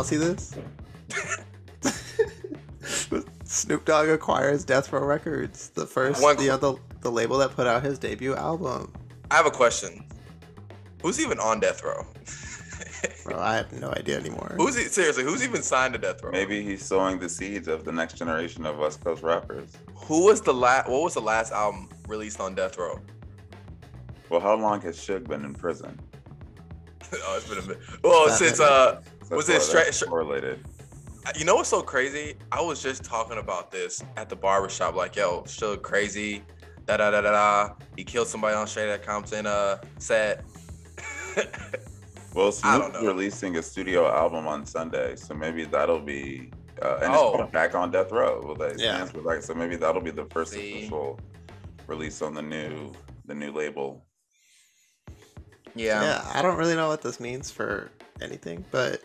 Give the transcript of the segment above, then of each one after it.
y'all see this? Snoop Dogg acquires Death Row Records, the label that put out his debut album. I have a question. Who's even on Death Row? Bro, I have no idea anymore. Seriously, who's even signed to Death Row? Maybe he's sowing the seeds of the next generation of West Coast rappers. What was the last album released on Death Row? Well, how long has Suge been in prison? Oh, it's been a bit. Well, since was it correlated? You know what's so crazy? I was just talking about this at the barbershop. Like, yo, Suge crazy. Da da da da da. He killed somebody on Straight Outta Compton set. Well, Snoop's releasing a studio album on Sunday, so maybe that'll be and it's back on Death Row. So maybe that'll be the first official release on the new label. Yeah, I don't really know what this means for anything, but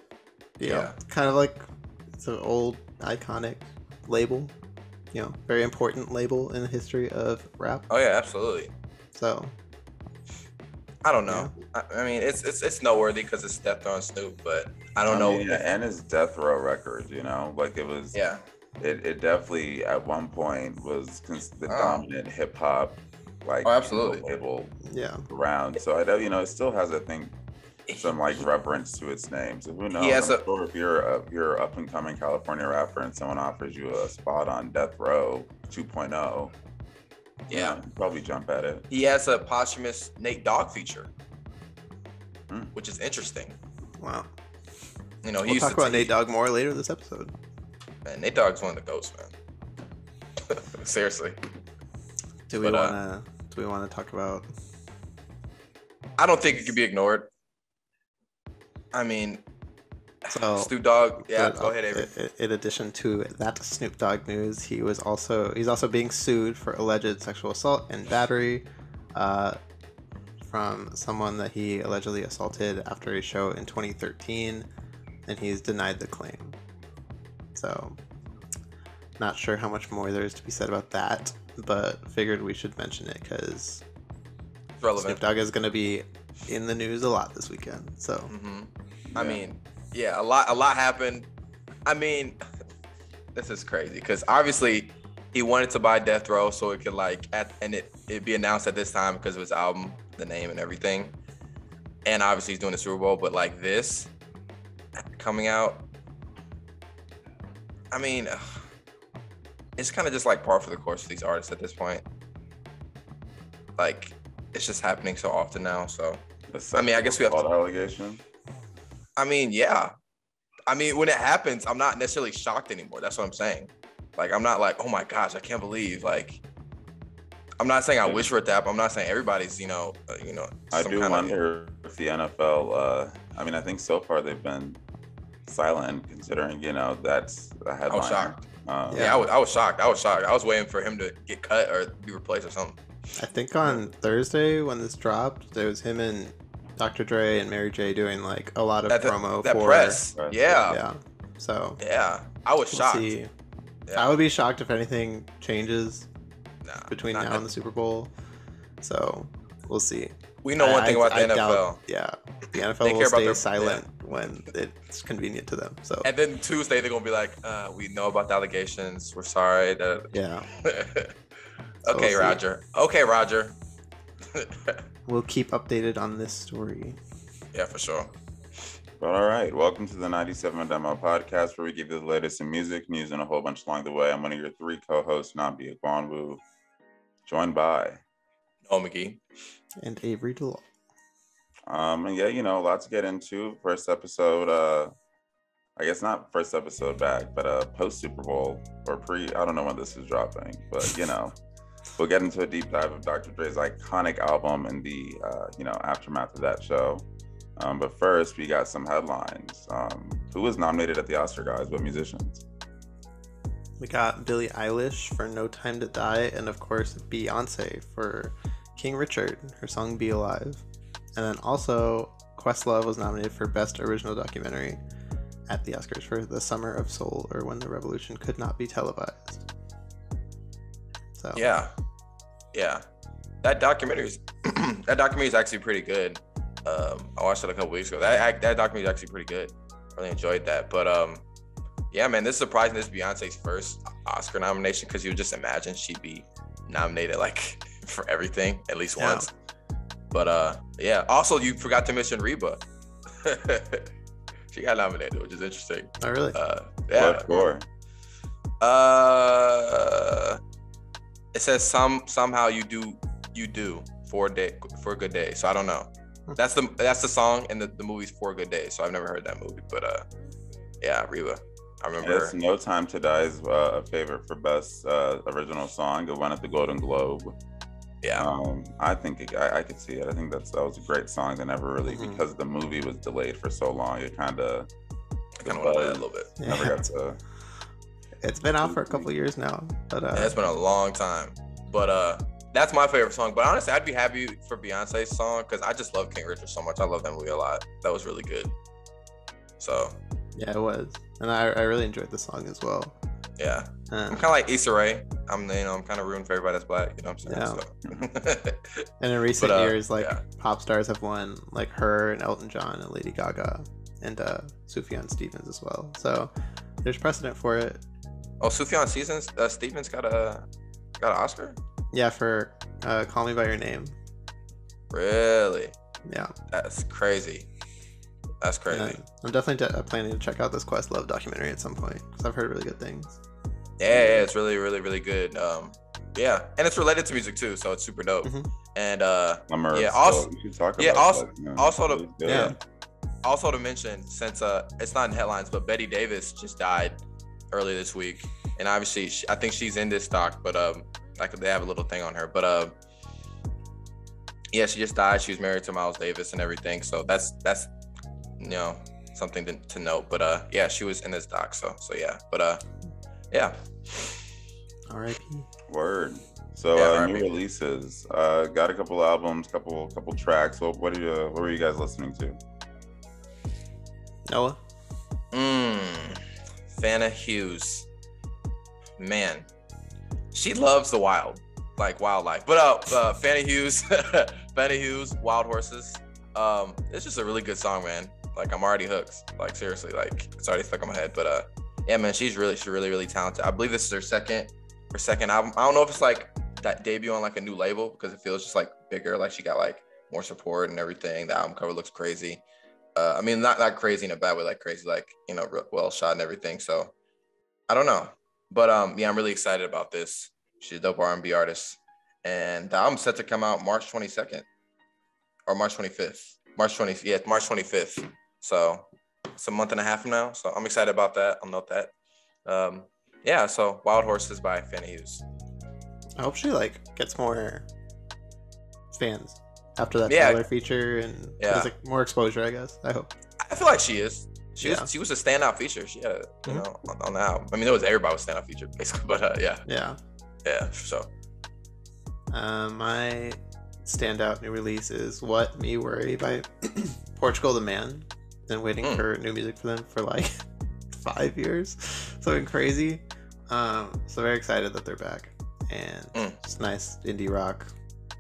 you know, kind of like it's an old iconic label, you know, very important label in the history of rap. Oh yeah, absolutely. So I don't know. Yeah. I mean, it's noteworthy because it's Death Row and Snoop, but I don't know. Yeah, and it's Death Row Records, you know, like it was. Yeah. It definitely at one point was the dominant hip hop, like absolutely label around. So I know, you know, it still has, I think, some like reverence to its name. So who knows? I'm sure if you're up and coming California rapper and someone offers you a spot on Death Row 2.0. Yeah, probably jump at it. He has a posthumous Nate Dogg feature, which is interesting. Wow. You know, we'll talk about Nate Dogg more later this episode. Man, Nate Dogg's one of the ghosts, man. Seriously. Do we want to talk about? I don't think it can be ignored. I mean, so Snoop Dogg. Yeah, go ahead, Avery. In addition to that Snoop Dogg news, he's also being sued for alleged sexual assault and battery from someone that he allegedly assaulted after a show in 2013, and he's denied the claim. So, not sure how much more there is to be said about that, but figured we should mention it because Snoop Dogg is going to be in the news a lot this weekend. So, I mean, yeah, a lot happened. I mean, this is crazy because obviously he wanted to buy Death Row so it could it'd be announced at this time because of his album, the name and everything. And obviously he's doing the Super Bowl, but like this coming out, I mean, it's kind of just like par for the course for these artists at this point. Like, it's just happening so often now. So, I mean, I guess we have to. Allegation. I mean, yeah. I mean, when it happens, I'm not necessarily shocked anymore. That's what I'm saying. Like, I'm not like, oh my gosh, I can't believe. Like, I'm not saying I wish for it to happen. I'm not saying everybody's, you know. I do wonder if the NFL. I mean, I think so far they've been silent, considering, you know, that's a headline. I was shocked. I was shocked. I was waiting for him to get cut or be replaced or something. I think on Thursday when this dropped, there was him and Dr. Dre and Mary J doing like a lot of promo for press. Yeah. So yeah, I was shocked. Yeah. I would be shocked if anything changes between now and the Super Bowl. So we'll see. We know one thing about the NFL. The NFL will stay silent when it's convenient to them. So. And then Tuesday they're gonna be like, "We know about the allegations. We're sorry." Yeah. Okay, Roger. Okay, Roger. We'll keep updated on this story. Yeah, for sure. But all right, welcome to the 97 Demo Podcast, where we give you the latest in music, news, and a whole bunch along the way. I'm one of your three co-hosts, Nnamdi Agbanwu, joined by McGee and Avery DeLaw. And yeah, you know, a lot to get into. First episode, I guess not first episode back, but post Super Bowl or pre. I don't know when this is dropping, but you know, we'll get into a deep dive of Dr. Dre's iconic album and the aftermath of that show. But first, we got some headlines. Who was nominated at the Oscar, guys? What musicians? We got Billie Eilish for No Time to Die, and of course Beyoncé for King Richard, her song Be Alive. And then also Questlove was nominated for Best Original Documentary at the Oscars for The Summer of Soul, or When the Revolution Could Not Be Televised. So yeah, that documentary is actually pretty good. I watched it a couple weeks ago. That documentary is actually pretty good. really enjoyed that. But yeah, man, this is surprising. This is Beyonce's first Oscar nomination because you would just imagine she'd be nominated like for everything at least once. But yeah, also you forgot to mention Reba. She got nominated, which is interesting. Oh, really? Yeah. What for? It says somehow you do for a good day. So I don't know. That's the song and the movie's For a Good Day. So I've never heard that movie, but yeah, Reba. I remember. Yes, No Time to Die is a favorite for best original song. It won at the Golden Globe. Yeah. I think I could see it. I think that was a great song. They never really, because the movie was delayed for so long, it kind of went away a little bit. Yeah. Never got to. It's been out for a couple years now, but yeah, it's been a long time. But that's my favorite song. But honestly, I'd be happy for Beyonce's song because I just love King Richard so much. I love that movie a lot. That was really good. So yeah, it was, and I really enjoyed the song as well. Yeah, I'm kind of like Issa Rae. I'm kind of rooting for everybody that's black. You know what I'm saying? Yeah. So. And in recent years, like yeah. pop stars have won, like her and Elton John and Lady Gaga and Sufjan Stevens as well. So there's precedent for it. Oh, Sufjan Stevens got an Oscar? Yeah, for Call Me by Your Name. Really? Yeah. That's crazy. That's crazy. And I'm definitely planning to check out this Questlove documentary at some point because I've heard really good things. Yeah, it's really, really, really good. Yeah, and it's related to music too, so it's super dope. And yeah, also to mention, since it's not in headlines, but Betty Davis just died earlier this week, and obviously I think she's in this doc, but like they have a little thing on her, but yeah, she just died. She was married to Miles Davis and everything, so that's something to note. But yeah, she was in this doc, so yeah, but yeah. R.I.P. Word. So new releases. Got a couple albums, couple tracks. What were you guys listening to? Noah? Fana Hughes. Man, she loves the wildlife. But Fana Hughes, Wild Horses. It's just a really good song, man. Like I'm already hooked. Like seriously, like it's already stuck in my head. But yeah, man, she's really, really talented. I believe this is her second album. I don't know if it's like that debut on like a new label because it feels just like bigger. Like she got like more support and everything. The album cover looks crazy. I mean, not crazy in a bad way, like crazy, like, well shot and everything. So I don't know, but yeah, I'm really excited about this. She's a dope R&B artist, and the album's set to come out March 22nd or March 25th. March 25th. So it's a month and a half from now. So I'm excited about that. I'll note that. Yeah. So Wild Horses by Fana Hughes. I hope she gets more fans after that Tyler feature and there's more exposure, I guess. I hope. I feel like she is. She was a standout feature. She had on the album. I mean, everybody was a standout feature basically, but yeah. So my standout new release is What Me Worry by Portugal the Man. Been waiting for new music for them for like 5 years. Something crazy. So very excited that they're back. And it's nice indie rock.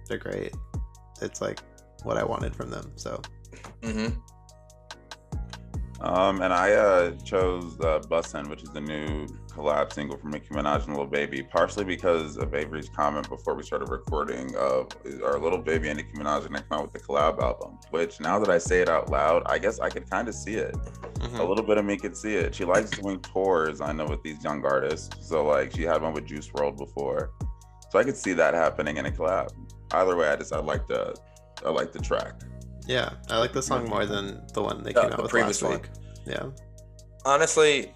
They're great. It's like what I wanted from them. So and I chose Bussin', which is the new collab single from Nicki Minaj and Lil Baby, partially because of Avery's comment before we started recording of our Lil Baby and Nicki Minaj are gonna come out with the collab album, which now that I say it out loud, I guess I could kind of see it. A little bit of me could see it. She likes doing tours, I know, with these young artists. So like she had one with Juice WRLD before. So I could see that happening in a collab. Either way, I like the track. Yeah, I like the song more than the one they came out with last week. Yeah. Honestly,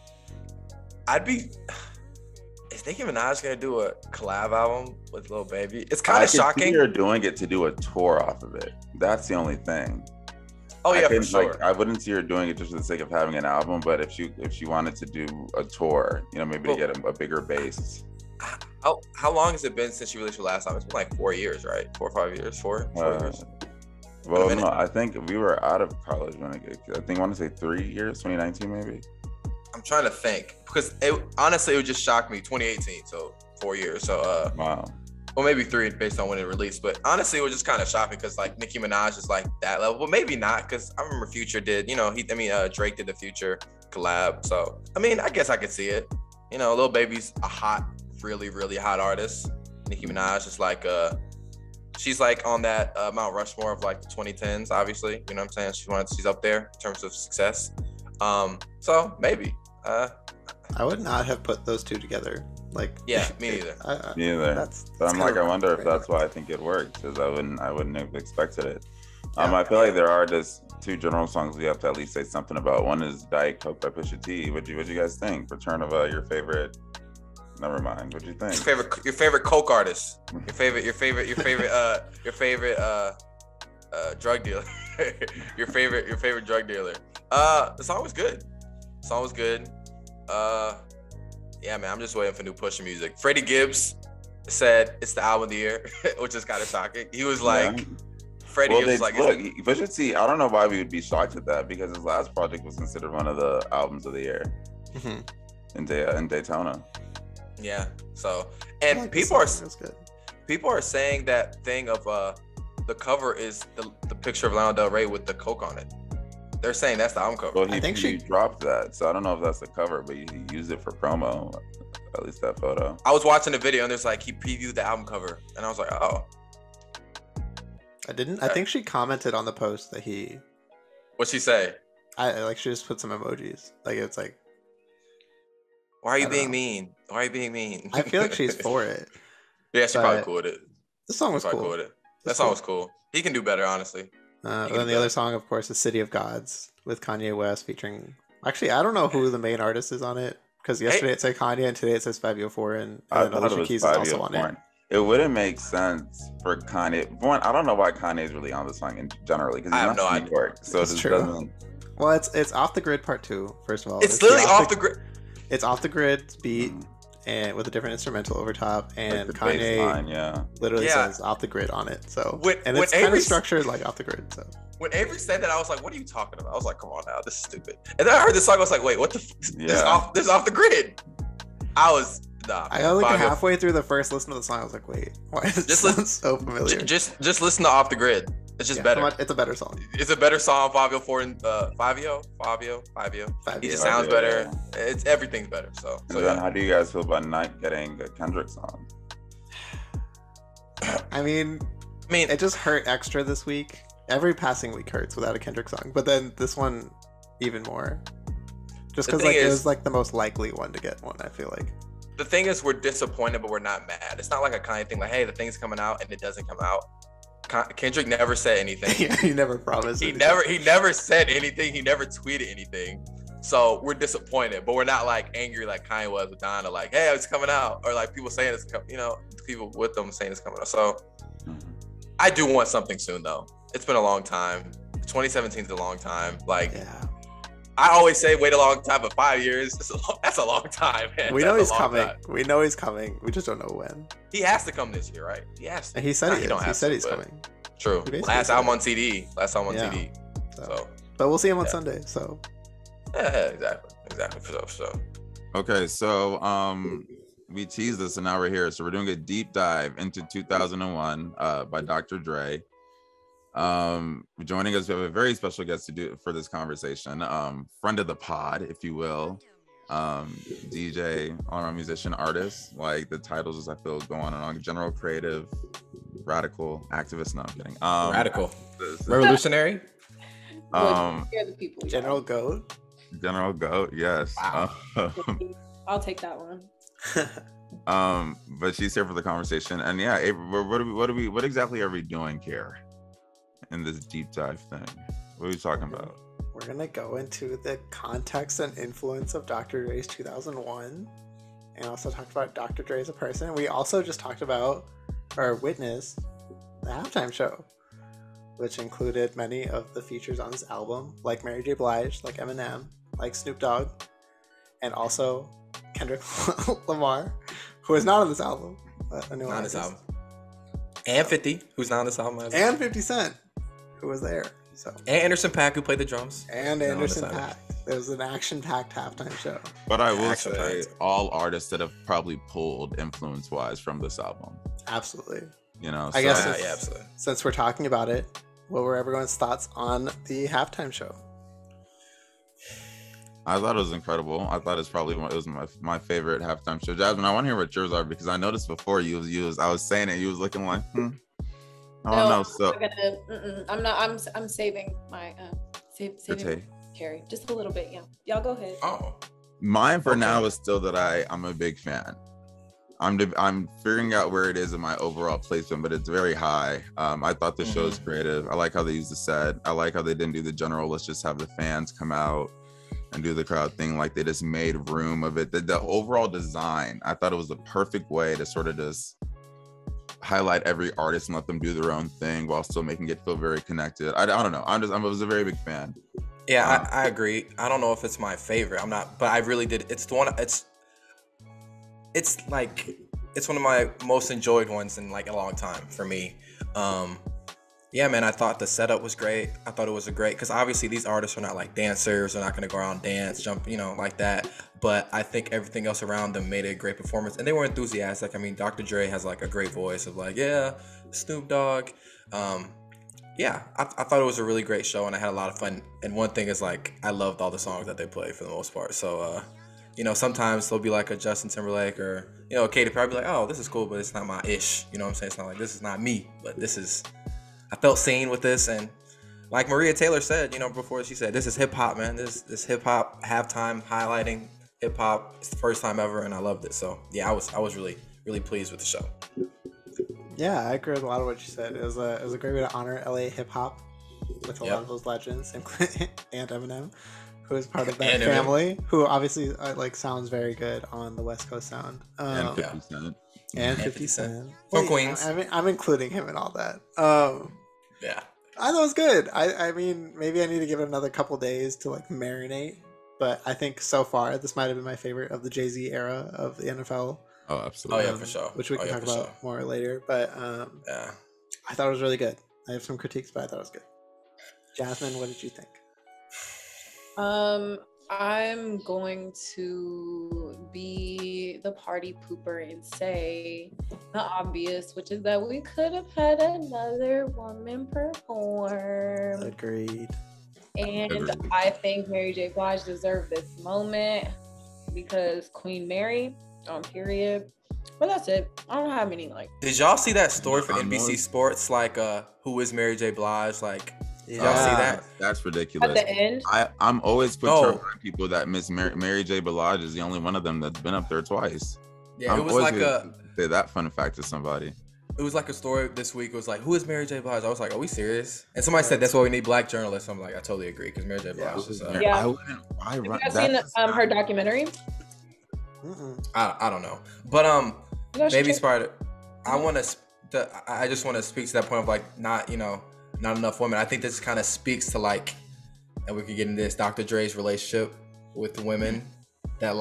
is Nicki Minaj gonna do a collab album with Lil Baby? It's kind of shocking. I could see her doing it to do a tour off of it. That's the only thing. Oh yeah, for sure. I wouldn't see her doing it just for the sake of having an album, but if she wanted to do a tour, maybe to get a bigger base. How long has it been since she released her last album? It's been like 4 years, right? 4 or 5 years? 4 years. Well, no, I think we were out of college when I want to say 3 years, 2019 maybe. I'm trying to think because honestly, it would just shock me. 2018, so 4 years. So wow. Well, maybe 3 based on when it released. But honestly, it was just kind of shocking because like Nicki Minaj is like that level, but maybe not because I remember Future did. Drake did the Future collab. So I mean, I guess I could see it. Lil Baby's a hot, really, really hot artist. Nicki Minaj is like she's like on that Mount Rushmore of like the 2010s. Obviously, you know what I'm saying. She's up there in terms of success. So maybe. I would not have put those two together. Like, yeah, me neither. Me neither. So I'm like, I wonder if that's why I think it works, because I wouldn't have expected it. I feel like there are just 2 general songs we have to at least say something about. One is Diet Coke by Pusha T. What'd you guys think? Return of your favorite. Never mind. What'd you think? Your favorite Coke artist. Your favorite drug dealer. your favorite drug dealer. The song was good. Yeah, man, I'm just waiting for new Pusha music. Freddie Gibbs said it's the album of the year, which is kind of shocking. He was like, Freddie Gibbs was like, look, Pusha T, I don't know why we would be shocked at that, because his last project was considered one of the albums of the year in Daytona. Yeah. So, and people are saying that thing of the cover is the picture of Lana Del Rey with the Coke on it. They're saying that's the album cover. Well, he dropped that, so I don't know if that's the cover, but he used it for promo, at least that photo. I was watching the video and there's like, he previewed the album cover, and I was like, oh. I didn't. I think she commented on the post that he. What'd she say? She just put some emojis. Like, it's like. Why are you being mean? Why are you being mean? I feel like she's for it. Yeah, she's probably cool with it. The song was cool. That song was cool. He can do better, honestly. Then the other song, of course, is City of Gods with Kanye West featuring. Actually, I don't know who the main artist is on it, because yesterday it said Kanye and today it says Fabio Foreign. And then Alicia Keys is also on it. It wouldn't make sense for Kanye. One, I don't know why Kanye is really on the song generally, because he's not New York, so this doesn't. Well, it's Off the Grid Part 2. First of all, it's literally off the grid. It's Off the Grid beat. And with a different instrumental over top, and like Kanye line, literally says "Off the Grid" on it. So it's kind of structured like Off the Grid. So when Avery said that, I was like, "What are you talking about?" I was like, "Come on now, this is stupid." And then I heard this song, I was like, "Wait, what the? This off the grid." I got like halfway through the first listen to the song. I was like, "Wait, why is this so familiar?" Just listen to Off the Grid. It's just better. It's a better song. It's a better song. Fabio. He just sounds better. Yeah. Everything's better. So then how do you guys feel about not getting a Kendrick song? I mean, it just hurt extra this week. Every passing week hurts without a Kendrick song, but then this one even more. Just because it was like the most likely one to get one. I feel like. The thing is, we're disappointed, but we're not mad. It's not like a Kanye thing, like, hey, the thing's coming out and it doesn't come out. Kendrick never said anything. Yeah, he never promised. He never said anything. He never tweeted anything. So we're disappointed, but we're not like angry like Kanye was with Donna, like, hey, it's coming out, or like people saying it's coming. People with them saying it's coming out. So I do want something soon, though. It's been a long time. 2017 is a long time. Like, I always say wait a long time, but 5 years, that's a long time, man. We know he's coming. We know he's coming. We just don't know when. He has to come this year, right? He has to. And he said he said he's coming. True. Last album on CD. So. But we'll see him on Sunday, so. Yeah, exactly. So. Okay, so we teased this and now we're here. So we're doing a deep dive into 2001 by Dr. Dre. Joining us, we have a very special guest to do for this conversation, friend of the pod, if you will, DJ, all-around musician, artist, like the titles as I feel go on and on, general creative, radical, activist. No, I'm kidding. Radical, revolutionary, General Goat, yes. Wow. I'll take that one. But she's here for the conversation, and yeah, Avery, what exactly are we doing here in this deep dive thing? What are we talking about? We're gonna go into the context and influence of Dr. Dre's 2001, and also talk about Dr. Dre as a person. We also just talked about or witnessed the halftime show, which included many of the features on this album, like Mary J. Blige, like Eminem, like Snoop Dogg, and also Kendrick Lamar, who is not on this album, but a new not on this album. And 50, who's not on this album. And 50 Cent, who was there. So. And Anderson .Paak, who played the drums. And Anderson .Paak. It was an action-packed halftime show. But I will say, all artists that have probably pulled influence-wise from this album. Absolutely. You know, I guess Yeah, absolutely. since we're talking about it, what were everyone's thoughts on the halftime show? I thought it was incredible. I thought it was my favorite halftime show. Jasmine, I want to hear what yours are because I noticed before I was saying it, you was looking like, I don't know. So I'm not. I'm saving my saving Carrie just a little bit. Yeah, y'all go ahead. Oh, mine for now is still that I'm a big fan. I'm figuring out where it is in my overall placement, but it's very high. I thought the show is creative. I like how they used the set. I like how they didn't do the general, let's just have the fans come out and do the crowd thing. Like they just made room of it. The overall design, I thought it was the perfect way to sort of just highlight every artist and let them do their own thing while still making it feel very connected. I don't know. I was a very big fan. Yeah, I agree. I don't know if it's my favorite. I'm not, but I really did. It's the one. It's one of my most enjoyed ones in like a long time for me. Yeah, man, I thought the setup was great. I thought it was because obviously these artists are not like dancers. They're not going to go around dance, jump, like that. But I think everything else around them made it a great performance. And they were enthusiastic. I mean, Dr. Dre has like a great voice of like, yeah, Snoop Dogg. Yeah, I thought it was a really great show and I had a lot of fun. And one thing is like, I loved all the songs that they played for the most part. So, sometimes there'll be like a Justin Timberlake or, Katy Perry be like, oh, this is cool, but it's not my ish. You know what I'm saying? It's not like, this is not me, but I felt seen with this, and like Maria Taylor said, before she said, this is hip hop, man. This hip hop halftime highlighting hip hop. It's the first time ever, and I loved it. So yeah, I was really, really pleased with the show. Yeah, I agree with a lot of what you said. It was a great way to honor LA hip hop with a lot of those legends, and Eminem, who is part of that family, who obviously sounds very good on the West Coast sound. And 50 Cent. And 50 Cent. From Queens. I'm including him in all that. Yeah. I thought it was good. I mean, maybe I need to give it another couple days to marinate. But I think so far, this might have been my favorite of the Jay-Z era of the NFL. Oh, absolutely. Oh, yeah, for sure. Which we can talk about more later. But yeah, I thought it was really good. I have some critiques, but I thought it was good. Jasmine, what did you think? I'm going to be the party pooper and say the obvious, which is that we could have had another woman perform. Agreed. And I think Mary J. Blige deserved this moment because Queen Mary, period. But that's it. I don't have any Did y'all see that story for NBC Sports? Who is Mary J. Blige? Yeah. Y'all see that? That's ridiculous. At the end? I'm always perturbed by people that miss Mary J. Blige is the only one of them that's been up there twice. Yeah, it was say that fun fact to somebody. It was like a story this week. It was like, who is Mary J. Blige? I was like, are we serious? And somebody said that's why we need black journalists. I'm like, I totally agree because Mary J. Blige is. Have you guys seen her documentary? I don't know, but Baby Spider. I just want to speak to that point of not enough women. I think this kind of speaks to and we could get into this Dr. Dre's relationship with the women that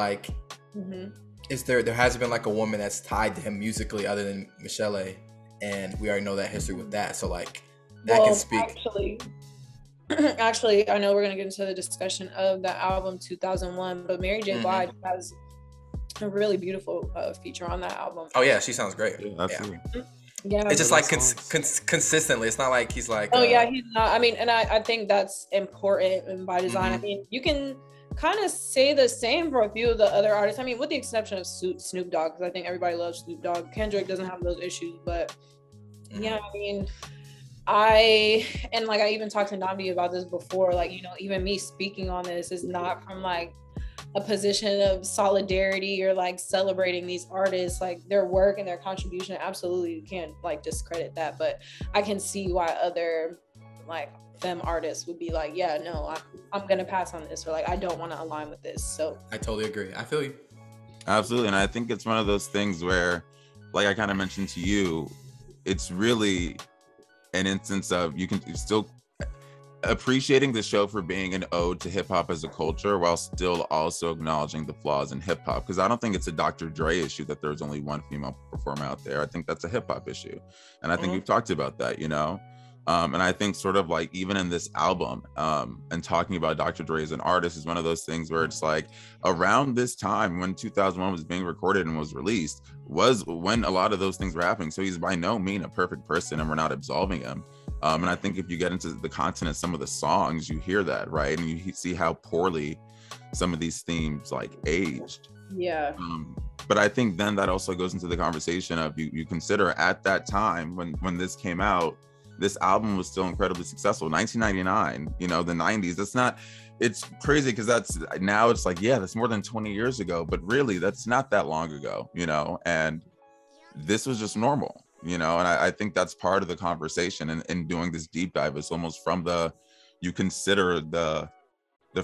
is there hasn't been a woman that's tied to him musically other than Michelle, and we already know that history with that. So can speak. Actually, I know we're gonna get into the discussion of the album 2001, but Mary J. Blige has a really beautiful feature on that album. Oh yeah, she sounds great. Yeah, absolutely. Yeah, it's just consistently. It's not like he's he's not. I mean, and I think that's important and by design. I mean, you can kind of say the same for a few of the other artists. I mean, with the exception of Snoop Dogg, because I think everybody loves Snoop Dogg. Kendrick doesn't have those issues, but yeah, I mean, I even talked to Nnamdi about this before. Even me speaking on this is not from a position of solidarity or celebrating these artists, their work and their contribution. Absolutely, you can't discredit that, but I can see why other femme artists would be yeah, no, I'm gonna pass on this, or I don't want to align with this. So I totally agree. I feel you. Absolutely. And I think it's one of those things where I kind of mentioned to you, it's really an instance of you can still appreciating the show for being an ode to hip hop as a culture while still also acknowledging the flaws in hip hop. Because I don't think it's a Dr. Dre issue that there's only one female performer out there. I think that's a hip hop issue. And I think we've talked about that, And I think sort of like even in this album, and talking about Dr. Dre as an artist is one of those things where it's like around this time when 2001 was being recorded and was released was when a lot of those things were happening. So he's by no means a perfect person, and we're not absolving him. And I think if you get into the content of some of the songs, you hear that, right? And you see how poorly some of these themes like aged. Yeah. But I think then that also goes into the conversation of you consider at that time when this came out, this album was still incredibly successful. 1999, you know, the 90s. It's crazy because now it's like, yeah, that's more than 20 years ago, but really that's not that long ago, you know, and this was just normal, you know, and I think that's part of the conversation in doing this deep dive. It's almost from you consider the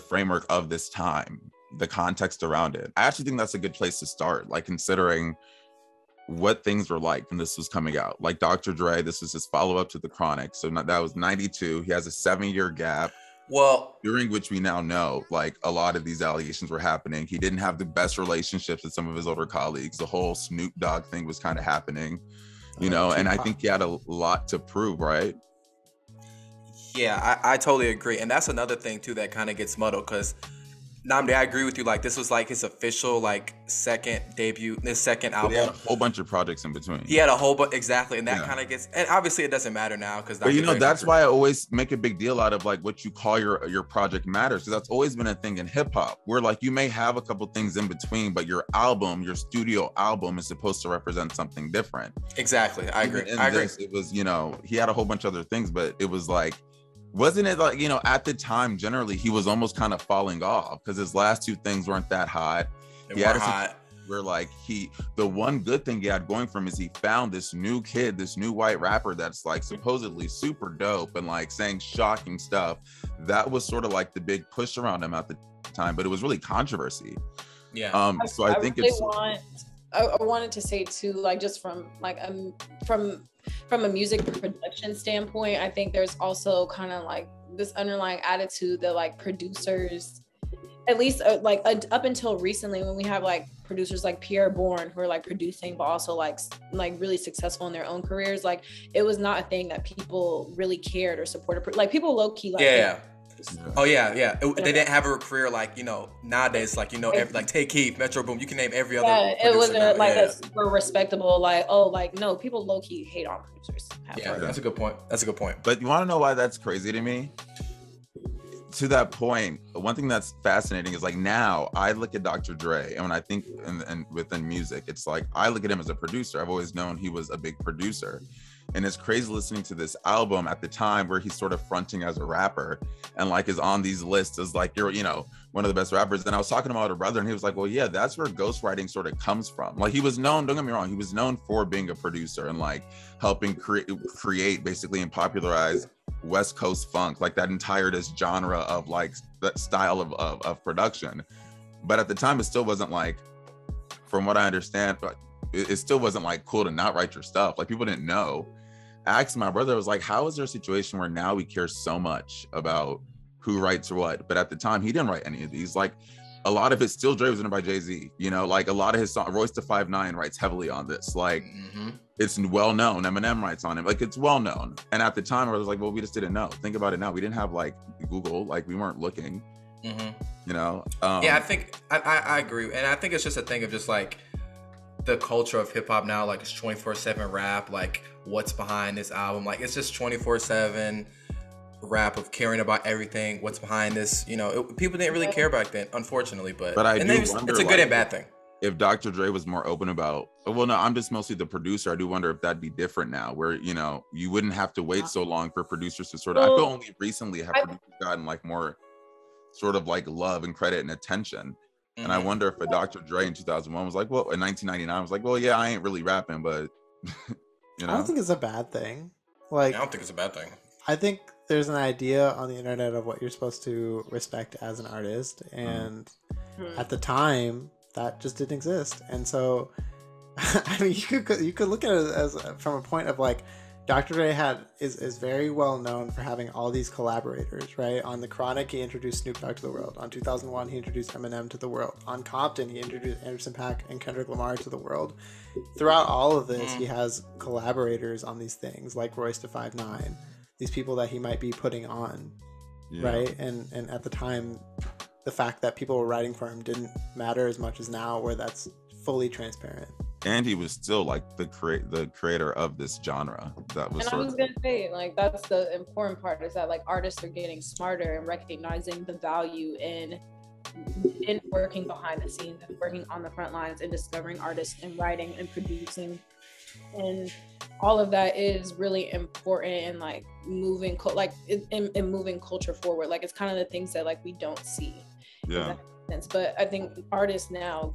framework of this time, the context around it. I actually think that's a good place to start, like considering what things were like when this was coming out. Like Dr. Dre, this was his follow-up to The Chronic. So that was 92. He has a 7-year gap. Well, during which we now know, like, a lot of these allegations were happening. He didn't have the best relationships with some of his older colleagues. The whole Snoop Dogg thing was kind of happening, you know, and I think he had a lot to prove, right? Yeah, I totally agree. And that's another thing too that kind of gets muddled, because Nnamdi, I agree with you. Like, this was like his official like second debut, his second album. He had a whole bunch of projects in between. He had a whole bunch, exactly, and that kind of gets. And obviously, it doesn't matter now because. But you know, that's why I always make a big deal out of like what you call your project matters, because that's always been a thing in hip hop, where like you may have a couple things in between, but your album, your studio album, is supposed to represent something different. Exactly, I agree. I agree. It was, you know, he had a whole bunch of other things, but it was like. Wasn't it like, you know, at the time, generally, he was almost kind of falling off because his last two things weren't that hot. They weren't hot. Where like the one good thing he had going for him is he found this new kid, this new white rapper that's like supposedly super dope and like saying shocking stuff. That was sort of like the big push around him at the time, but it was really controversy. Yeah. So I think really I wanted to say too, like just from a music production standpoint, I think there's also kind of like this underlying attitude that like producers, at least up until recently, when we have like producers like Pierre Bourne who are like producing but also like really successful in their own careers, like it was not a thing that people really cared or supported. Like people low-key like Oh yeah. They didn't have a career like, you know, nowadays, like, you know, like Take Heat, Metro Boom, you can name every other. It wasn't like a super respectable, like, oh, like, no, people low key hate on producers. Yeah, that's a good point. But you want to know why that's crazy to me? To that point, one thing that's fascinating is like now I look at Dr. Dre, and when I think and within music, it's like I look at him as a producer. I've always known he was a big producer. And it's crazy listening to this album at the time where he's sort of fronting as a rapper and like is on these lists as like, you're, you know, one of the best rappers. And I was talking to my older brother and he was like, well, yeah, that's where ghostwriting sort of comes from. Like he was known, don't get me wrong, he was known for being a producer and like helping create basically and popularize West Coast funk, like that entire this genre of like that style of production. But at the time, it still wasn't like, from what I understand, but it still wasn't like cool to not write your stuff. Like people didn't know. I asked my brother, I was like, how is there a situation where now we care so much about who writes what? But at the time, he didn't write any of these. Like a lot of it still Dre was written by Jay-Z, you know, like a lot of his songs, Royce da 5'9" writes heavily on this. Like it's well known. Eminem writes on it. Like it's well known. And at the time I was like, well, we just didn't know. Think about it now. We didn't have like Google, like we weren't looking, you know? Yeah, I think I agree. And I think it's just a thing of just like the culture of hip hop now, like it's 24/7 rap, like what's behind this album. Like it's just 24/7 rap of caring about everything, what's behind this, you know. People didn't really care back then, unfortunately, but I do wonder, it's a good and bad thing. If Dr. Dre was more open about, well, no, I'm just mostly the producer. I do wonder if that'd be different now, where, you know, you wouldn't have to wait so long for producers to sort of, I feel only recently have producers gotten like more sort of like love and credit and attention. And I wonder if a Dr. Dre in 2001 was like, well, in 1999 was like, well, yeah, I ain't really rapping, but you know. I don't think it's a bad thing. Like, I don't think it's a bad thing. I think there's an idea on the internet of what you're supposed to respect as an artist, and at the time that just didn't exist. And so I mean, you could look at it as from a point of like, Dr. Dre is very well known for having all these collaborators, right? On The Chronic, he introduced Snoop Dogg to the world. On 2001, he introduced Eminem to the world. On Compton, he introduced Anderson .Paak and Kendrick Lamar to the world. Throughout all of this, he has collaborators on these things, like Royce da 5'9", these people that he might be putting on, right? And at the time, the fact that people were writing for him didn't matter as much as now, where that's fully transparent. And he was still like the creator of this genre. That was. And I was gonna say, like, that's the important part, is that like artists are getting smarter and recognizing the value in working behind the scenes and working on the front lines and discovering artists and writing and producing, and all of that is really important in like moving in moving culture forward. Like, it's kind of the things that like we don't see. Yeah. But I think artists now,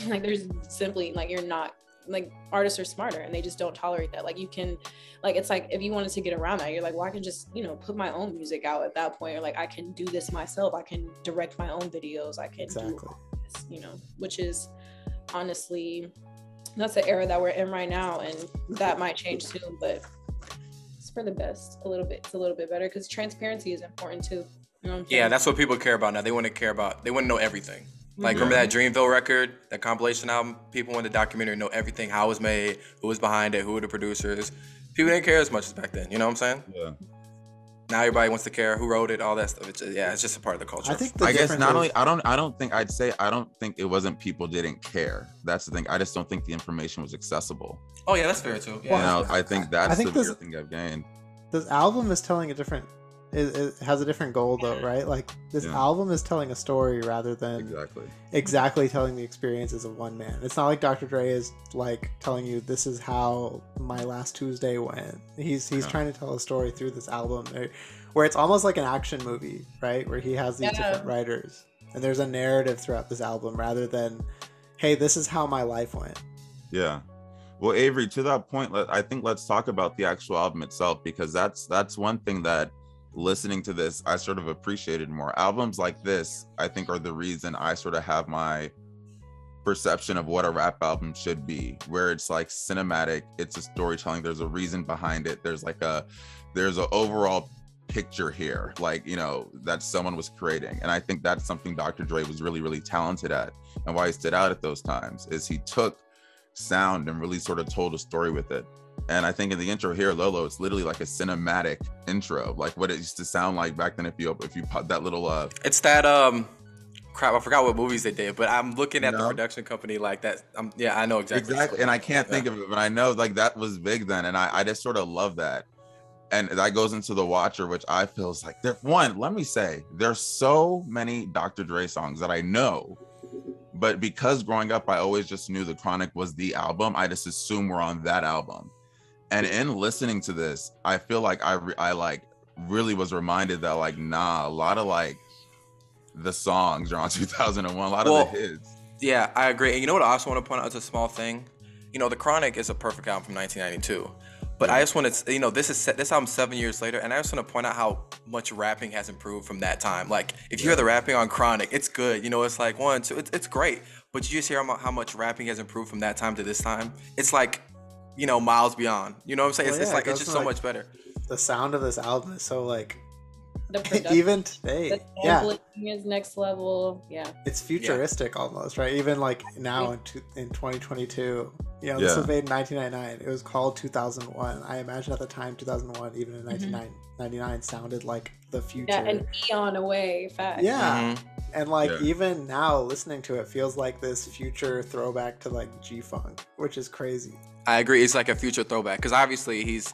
like, there's simply like, you're not like, artists are smarter and they just don't tolerate that. Like, you can, like, it's like if you wanted to get around that, you're like, well, I can just, you know, put my own music out at that point, or like I can do this myself, I can direct my own videos, I can do this, you know, which is honestly, that's the era that we're in right now, and that might change soon, but it's for the best. A little bit, it's a little bit better, because transparency is important too. You know what I'm saying? Yeah, that's what people care about now. They want to know everything. Like, remember that Dreamville record, that compilation album? People in the documentary know everything, how it was made, who was behind it, who were the producers. People didn't care as much as back then. You know what I'm saying? Yeah. Now everybody wants to care who wrote it, all that stuff. It's just a part of the culture. I think I guess not only I don't think it wasn't people didn't care. That's the thing. I just don't think the information was accessible. Oh yeah, that's fair too. Yeah. You know, I think that's the weird thing I've gained. This album is telling a different. It has a different goal though, right? Like, this album is telling a story rather than exactly telling the experiences of one man. It's not like Dr. Dre is like telling you this is how my last Tuesday went. He's trying to tell a story through this album, where it's almost like an action movie, right? Where he has these different writers, and there's a narrative throughout this album rather than, hey, this is how my life went. Yeah. Well, Avery, to that point, I think let's talk about the actual album itself, because that's one thing that, listening to this, I sort of appreciated more. Albums like this, I think, are the reason I sort of have my perception of what a rap album should be, where it's like cinematic, it's a storytelling, there's a reason behind it, there's an overall picture here, like, you know, that someone was creating. And I think that's something Dr. Dre was really, really talented at, and why he stood out at those times is he took sound and really sort of told a story with it. And I think in the intro here, Lolo, it's literally like a cinematic intro, like what it used to sound like back then. If you pop that little it's that crap, I forgot what movies they did, but I'm looking at the production company like that. I know exactly. And I can't think of it, but I know like that was big then, and I just sort of love that. And that goes into The Watcher, which I feel is like, let me say, there's so many Dr. Dre songs that I know, but because growing up I always just knew The Chronic was the album, I just assumed we're on that album. And in listening to this, I feel like I like really was reminded that like, nah, a lot of like the songs are on 2001, a lot of the hits. Yeah, I agree. And you know what I also want to point out as a small thing? You know, The Chronic is a perfect album from 1992. But I just want to, you know, this album 7 years later, and I just want to point out how much rapping has improved from that time. Like, if you hear the rapping on Chronic, it's good. You know, it's like 1, 2, it's great. But you just hear how much rapping has improved from that time to this time. It's like, you know, miles beyond. You know what I'm saying? It's like, it's just so much better. The sound of this album is so like, the even today, the sampling is next level. Yeah, it's futuristic almost, right? Even like now in 2022, you know, this was made in 1999. It was called 2001. I imagine at the time 2001, even in 1999, sounded like the future. Yeah, an eon away. Fact. Yeah. And like even now listening to it feels like this future throwback to like G-Funk, which is crazy. I agree. It's like a future throwback, because obviously he's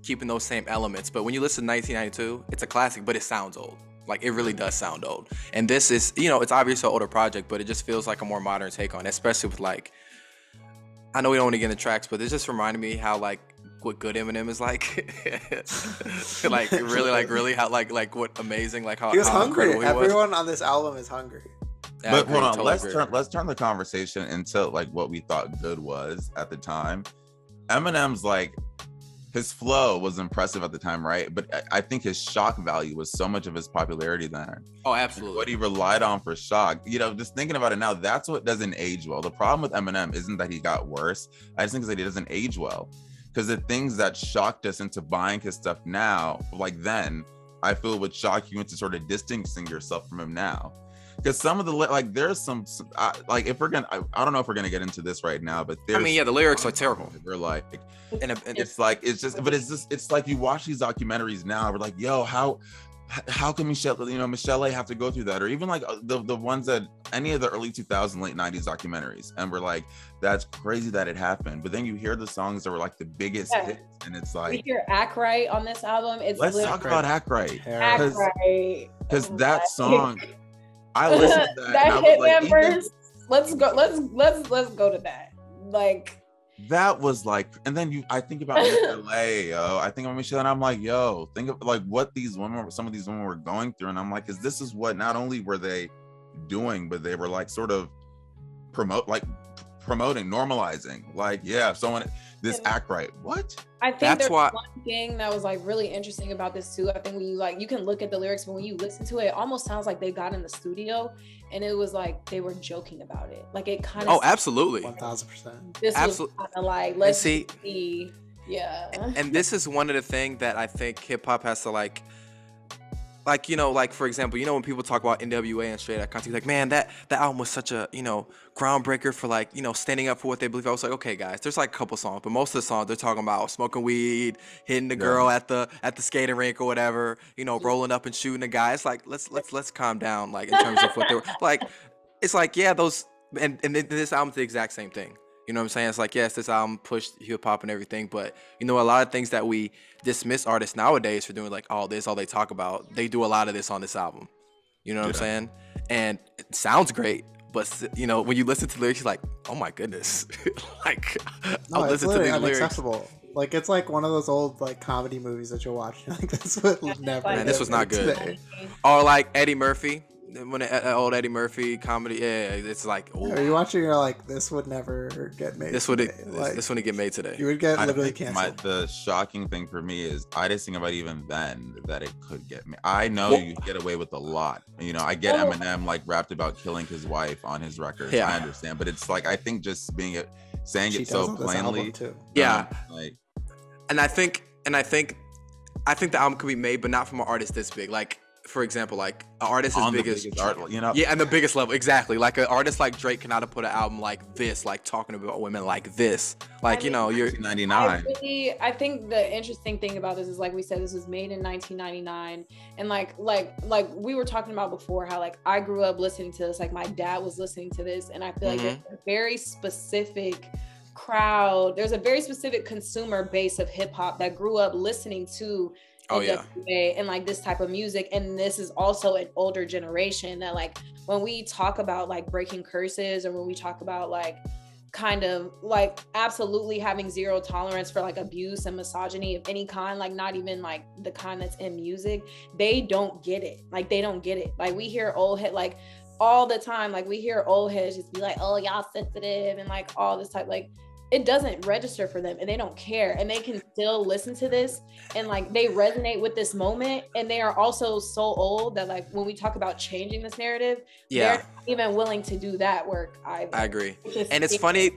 keeping those same elements. But when you listen to 1992, it's a classic, but it sounds old. Like, it really does sound old. And this is, you know, it's obviously an older project, but it just feels like a more modern take on it, especially with like, I know we don't want to get into tracks, but it just reminded me how like what good Eminem is like. really how like what amazing, like how he was hungry. He Everyone was. On this album is hungry. Yeah, but hold on, let's turn the conversation into like what we thought good was at the time. Eminem's like, his flow was impressive at the time, right? But I think his shock value was so much of his popularity then. Oh, absolutely. What he relied on for shock, you know, just thinking about it now, that's what doesn't age well. The problem with Eminem isn't that he got worse. I just think that he doesn't age well, because the things that shocked us into buying his stuff now, like then, I feel would shock you into sort of distancing yourself from him now. because some of the like there's some like if we're gonna I don't know if we're gonna get into this right now, but there's the lyrics are terrible. We're like, and it's like it's like you watch these documentaries now, we're like, yo, how can Michelle have to go through that, or even like the ones that any of the early 2000s, late 90s documentaries, and we're like, that's crazy that it happened. But then you hear the songs that were like the biggest hits, and it's like, we hear Act Right on this album. Let's talk about Act Right, because Oh that my. song, I listened to that. That and I was like, Hitman verse. Let's go to that. Like, that was like, and then I think about Michelle, I think about Michelle, and I'm like, yo, think of like what some of these women were going through, and I'm like, this is what not only were they doing, but they were like sort of promoting, normalizing, like, yeah, someone this Act Right. What? I think there's one thing that was like really interesting about this too. I think when you can look at the lyrics, but when you listen to it, it almost sounds like they got in the studio and it was like they were joking about it. Like it kind of. Oh, absolutely. 1000%. This was kind of like, let's see. Yeah. And this is one of the things that I think hip hop has to like for example, when people talk about NWA and straight out country, like, man, that album was such a, groundbreaker for like, standing up for what they believe. I was like, okay, guys, there's like a couple songs, but most of the songs they're talking about smoking weed, hitting the girl at the skating rink or whatever, rolling up and shooting a guy. It's like, let's calm down, like in terms of what they were like. It's like, yeah, those and this album's the exact same thing. You know what I'm saying? It's like, yes, this album pushed hip hop and everything, but a lot of things that we dismiss artists nowadays for doing, like, oh, this all they talk about, they do a lot of this on this album. You know what I'm saying? And it sounds great, but when you listen to lyrics, you're like, oh my goodness, like, no, it's literally inaccessible. Like, it's like one of those old like comedy movies that you'll watch. Like, this would never. Man, this was not good. Today. Or like Eddie Murphy. When old Eddie Murphy comedy, it's like, oh. Are you watching? You're like, this would never get made. This wouldn't get made today. You would get literally canceled. The shocking thing for me is I just think about even then that it could get me. I know you get away with a lot. I get Eminem like rapped about killing his wife on his records. Yeah. I understand, but it's like I think just saying it so plainly. Too. Yeah, and I think the album could be made, but not from an artist this big. Like, for example, like an artist as big as and the biggest level, exactly. Like an artist like Drake cannot have put an album like this, like talking about women like this. Like, you're 99. I think the interesting thing about this is, like we said, this was made in 1999, and like we were talking about before, how like I grew up listening to this, like my dad was listening to this, and I feel like there's a very specific crowd, there's a very specific consumer base of hip hop that grew up listening to and like this type of music. And this is also an older generation that, like, when we talk about like breaking curses, or when we talk about like kind of like absolutely having zero tolerance for like abuse and misogyny of any kind, like not even like the kind that's in music, they don't get it. Like we hear old head like all the time, like we hear old heads just be like, oh, y'all sensitive and like all this type, like it doesn't register for them, and they don't care, and they can still listen to this and like they resonate with this moment. And they are also so old that like when we talk about changing this narrative, they're not even willing to do that work either. I agree. And it's funny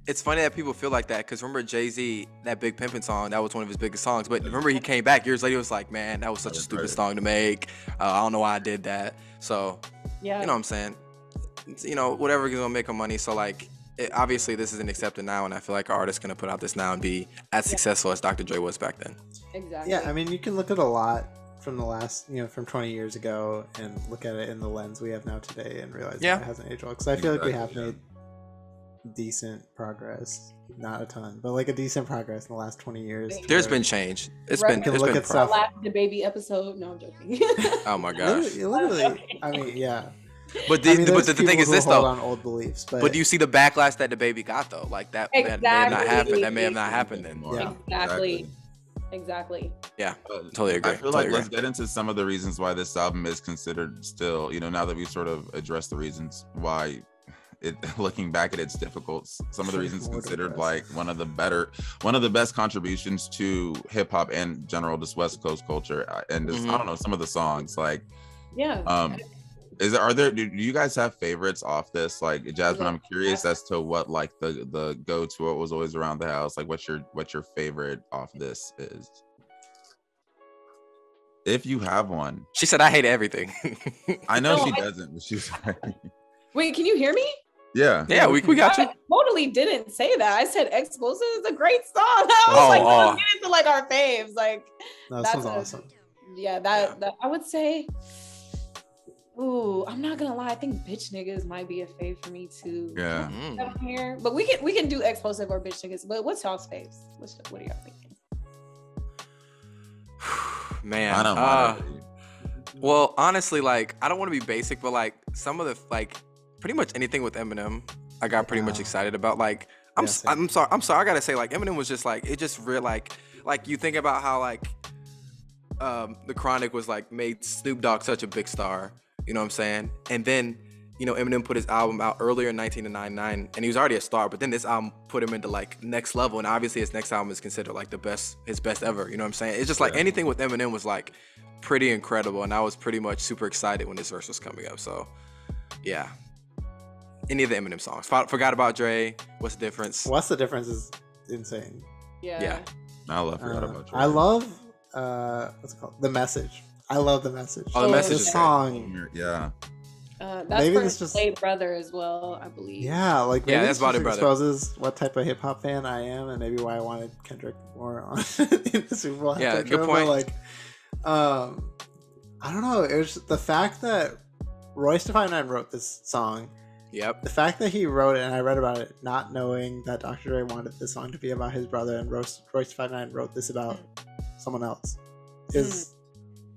that people feel like that, because remember Jay-Z, that Big Pimpin' song, that was one of his biggest songs, but remember he came back years later, he was like, man, that was such a stupid song to make, I don't know why I did that. So you know what I'm saying, whatever is gonna make them money. So like, obviously this isn't accepted now, and I feel like an artist gonna put out this now and be as successful as Dr. Dre was back then. Exactly. Yeah, I mean, you can look at a lot from the last, from 20 years ago and look at it in the lens we have now today and realize that it hasn't aged well. Because I feel like we have made decent progress, not a ton, but like a decent progress in the last 20 years. There's been change. It's been look at stuff. Last the baby episode. No, I'm joking. Oh my gosh. Literally, I mean, yeah. But the thing is this though. On old beliefs, but do you see the backlash that the baby got though? Like that may have not happened. That may have not happened anymore. Yeah. Exactly. Yeah, totally agree. I feel like let's get into some of the reasons why this album is considered still, now that we've sort of addressed the reasons why looking back at it's difficult. Some of the reasons considered like one of the best contributions to hip hop and general just West Coast culture. And just, I don't know, some of the songs like, do you guys have favorites off this? Like Jasmine, I'm curious as to what like the go-to, what was always around the house, like what your favorite off this is. If you have one. She said I hate everything. I know No, she doesn't, but she's Wait, can you hear me? yeah. Yeah, we got you. I totally didn't say that. I said Explosive is a great song. I was like, let's get into like our faves. Like No, this that's one's awesome. Yeah, that I would say. Ooh, I'm not gonna lie. I think Bitch Niggas might be a fave for me too. Yeah. Down here, but we can do Explosive or Bitch Niggas. But what's y'all's faves? What are y'all thinking? Man, I don't mind it. well, honestly, like I don't want to be basic, but like some of the like pretty much anything with Eminem, I got pretty much excited about. Like I'm sorry, I gotta say, like Eminem was just like it just real like you think about how like the Chronic was like made Snoop Dogg such a big star, you know what I'm saying? And then Eminem put his album out earlier in 1999, and he was already a star. But then this album put him into like next level, and obviously his next album is considered like his best ever. You know what I'm saying? It's just like anything with Eminem was like pretty incredible, and I was pretty much super excited when this verse was coming up. So, yeah, any of the Eminem songs. Forgot about Dre. What's the difference? What's the difference is insane. Yeah. Forgot about you. I love what's it called? The Message. I love The Message. Oh, The Message This is song. Yeah. That's Maybe for this just- Late Brother as well, I believe. Yeah, like maybe that's this about just it, brother. exposes what type of hip hop fan I am, and maybe why I wanted Kendrick more on in the Super Bowl. Yeah, halftime good show, point. But like, I don't know. It was the fact that Royce da 5'9" wrote this song. Yep. The fact that he wrote it, and I read about it, not knowing that Dr. Dre wanted this song to be about his brother, and Royce da 5'9" wrote this about someone else, is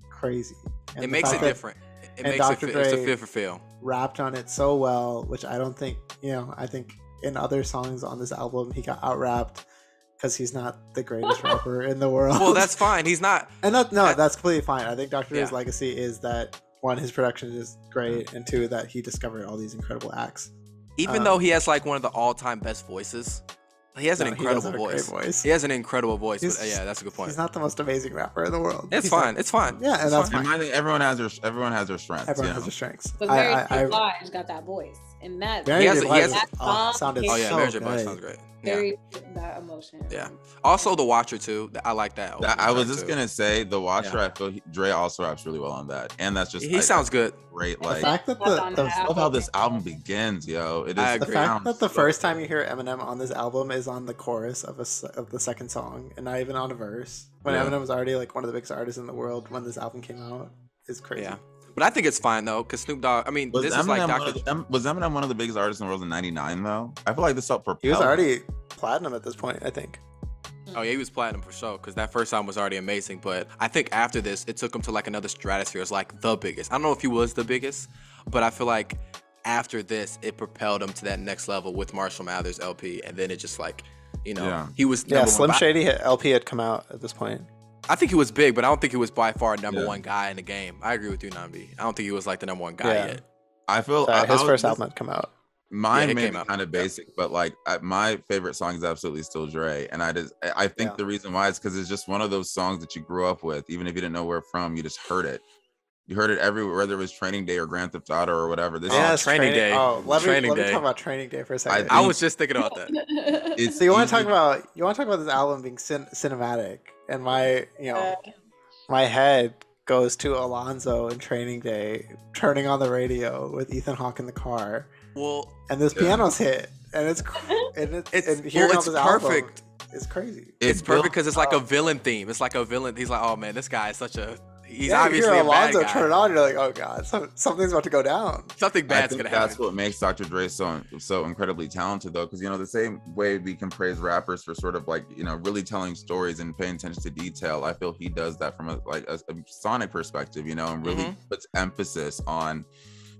crazy. And It the makes fact it that different. It and makes Dr. it it's a Dre- fit for feel. rapped on it so well, which I don't think, I think in other songs on this album he got out rapped because he's not the greatest rapper in the world. Well, that's fine. He's not. and that's completely fine. I think Dr. Dre's Yeah. legacy is that one, his production is great, and two, that he discovered all these incredible acts. Even though he has like one of the all-time best voices, he has an No, he incredible does have a great voice. He has an incredible voice. He's- But yeah, that's a good point. He's not the most amazing rapper in the world. It's He's fine. not- It's fine. Yeah, and It's that's fine. fine. I think everyone has their strengths. Everyone you has know? their strengths. But Mary J. Blige got that voice, and that Mary He has J. a- Blige he has a- sounded Oh yeah, so Mary J. Blige good. sounds great. Yeah. very that emotion. Yeah. Also, The Watcher too. I like that. I was just too. gonna say the Watcher. Yeah. I feel Dre also raps really well on that, and that's just He sounds good. great. The Like fact that That's on the the I love how this album begins, yo. It is I The agree. fact that the so first time you hear Eminem on this album is on the chorus of the second song, and not even on a verse, when Yeah. Eminem was already like one of the biggest artists in the world when this album came out, is crazy. Yeah. But I think it's fine though, because Snoop Dogg. I mean, was this Eminem is like was Eminem one of the biggest artists in the world in '99 though? I feel like this helped propel. He was him. already platinum at this point, I think. Oh yeah, he was platinum for sure, because that first album was already amazing. But I think after this, it took him to like another stratosphere. It's like the biggest. I don't know if he was the biggest, but I feel like after this, it propelled him to that next level with Marshall Mathers LP, and then it just like, he was Yeah, number Slim one. Shady LP had come out at this point. I think he was big, but I don't think he was by far number one guy in the game. I agree with you, Nnamdi. I don't think he was like the number one guy Yeah. yet. I feel Sorry, his I first was- album had come out. Mine Yeah, it may came be out. kind of basic, but like my favorite song is absolutely still Dre, and I think Yeah. the reason why is because it's just one of those songs that you grew up with, even if you didn't know where from, you just heard it. You heard it everywhere, whether it was Training Day or Grand Theft Auto or whatever. This Yeah, is Training Day. Oh, let Training me Day. talk about Training Day for a second. I I was just thinking about that. it's So you want to easy- talk about this album being cinematic, and my head goes to Alonzo in Training Day turning on the radio with Ethan Hawke in the car, Well, and this Yeah. piano's hit, and it's hearing it's this album perfect. is crazy. It's It perfect built- because it's like a villain theme. It's like a villain. He's like, oh man, this guy is such a. He's Yeah, you obviously hear a bad Alonzo guy. turn it on, you're like, oh god, something's about to go down. Something I bad's think gonna that's happen. what makes Dr. Dre so incredibly talented, though, because the same way we can praise rappers for sort of like really telling stories and paying attention to detail. I feel he does that from a sonic perspective, and really puts emphasis on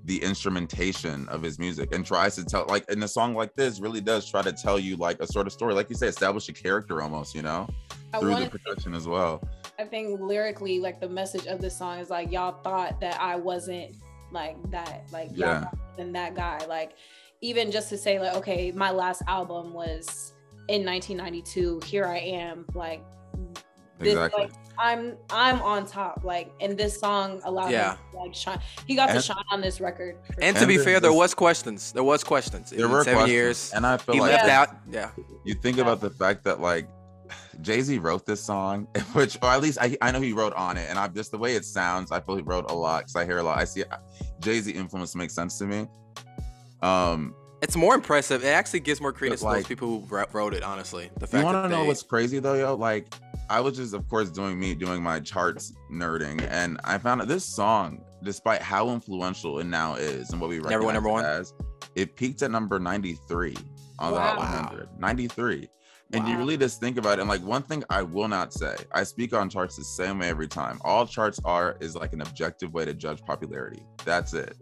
the instrumentation of his music and tries to tell, like in a song like this, really does try to tell you like a sort of story, like you say, establish a character almost, through the production as well. I think lyrically, like the message of this song is like, y'all thought that I wasn't like that, like y'all wasn't that guy. Like even just to say like, okay, my last album was in 1992. Here I am, like this, Exactly. like I'm on top, like, and this song allowed him to like shine. He got to shine on this record. And to be And fair, there this- was questions. There was questions. There were 7 questions, years. and I feel He like left out. Yeah. you think about the fact that like Jay-Z wrote this song, which, or at least I know he wrote on it, and I just the way it sounds, I feel he wrote a lot because I hear a lot. I see Jay-Z influence makes sense to me. It's more impressive. It actually gives more credence to those people who wrote it. Honestly, the fact you want to know what's crazy though, yo? Like, I was just, of course, doing my charts nerding, and I found that this song, despite how influential it now is and what we recognize number one. it as, it peaked at number 93 on the Hot 100. 93. And you really just think about it. And like, one thing I will not say, I speak on charts the same way every time. All charts is like an objective way to judge popularity. That's it.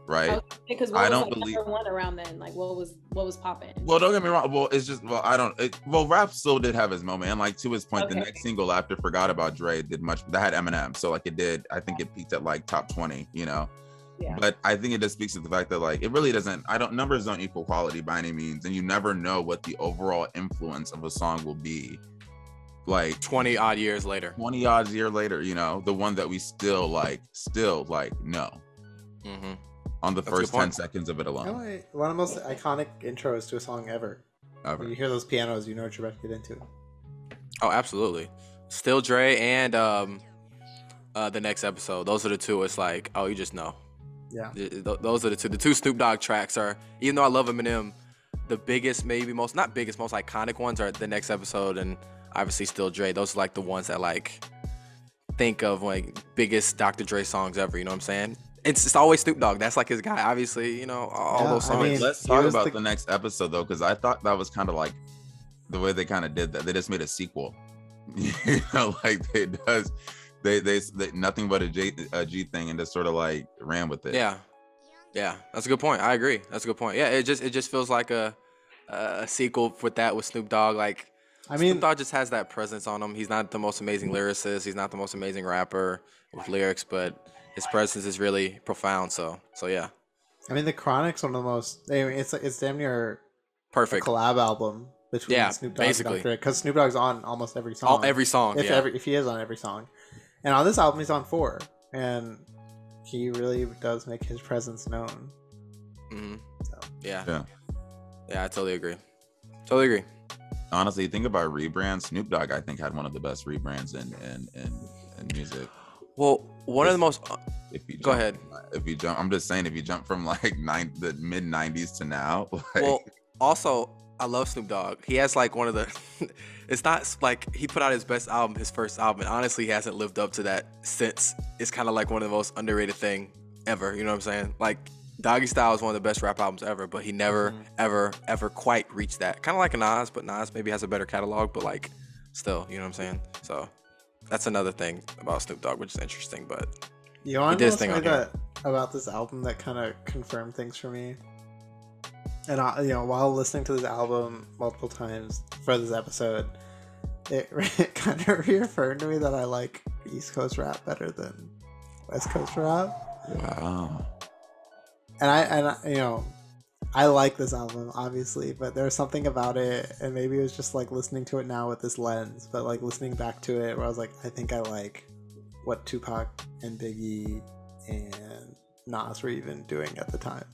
Right? Because I don't believe number one around then. Like, what was popping? Well, don't get me wrong. Well, it's just, rap still did have his moment. And like, to his point, the next single after Forgot About Dre did much, that had Eminem. So like I think it peaked at like top 20, you know? Yeah. But I think it just speaks to the fact that like, it really doesn't, numbers don't equal quality by any means. And you never know what the overall influence of a song will be. Like 20 odd years later, you know, the one that we still know. Mm-hmm. On the first 10 seconds of it alone. One of the most iconic intros to a song ever. When you hear those pianos, you know what you're about to get into. Oh, absolutely. Still Dre and the next episode. Those are the two. It's like, oh, you just know. Yeah. Those are the two. The two Snoop Dogg tracks are, even though I love Eminem, the biggest, most iconic ones are the next episode and obviously Still Dre. Those are like the ones that like think of like biggest Dr. Dre songs ever. You know what I'm saying? It's always Snoop Dogg. That's like his guy. Obviously, you know, all those songs. I mean, let's talk about the next episode though, because I thought that was kind of like the way they kind of did that. They just made a sequel. You know, like they nothing but a G thing and just sort of like ran with it. Yeah, that's a good point. I agree. That's a good point. Yeah, it just feels like a sequel with Snoop Dogg. Like, I mean, Snoop Dogg just has that presence on him. He's not the most amazing lyricist. He's not the most amazing rapper with lyrics, but his presence is really profound. So yeah. I mean, The Chronic's one of the most. I mean, it's damn near perfect a collab album between Snoop Dogg and Dr. Dre, because Snoop Dogg's on almost every song. If he is on every song, and on this album he's on 4, and he really does make his presence known. Mm-hmm. So. Yeah, I totally agree. Honestly, think about rebrands. Snoop Dogg, I think, had one of the best rebrands in music. Well, one of the most. Go ahead. If you jump, I'm just saying, if you jump from like the mid 90s to now. Like... Well, also, I love Snoop Dogg. He has like one of the. It's not like he put out his best album, his first album, and honestly, he hasn't lived up to that since. It's kind of like one of the most underrated thing ever. You know what I'm saying? Like, Doggy Style is one of the best rap albums ever, but he never, ever quite reached that. Kind of like a Nas, but Nas maybe has a better catalog, but like, still, you know what I'm saying? So, that's another thing about Snoop Dogg, which is interesting, but you want to know something about this album that kind of confirmed things for me? And while listening to this album multiple times for this episode, it kind of reaffirmed to me that I like East Coast rap better than West Coast rap. Wow. And I like this album, obviously, but there's something about it, and maybe it was just like listening to it now with this lens, but like listening back to it where I was like, I think I like what Tupac and Biggie and Nas were even doing at the time.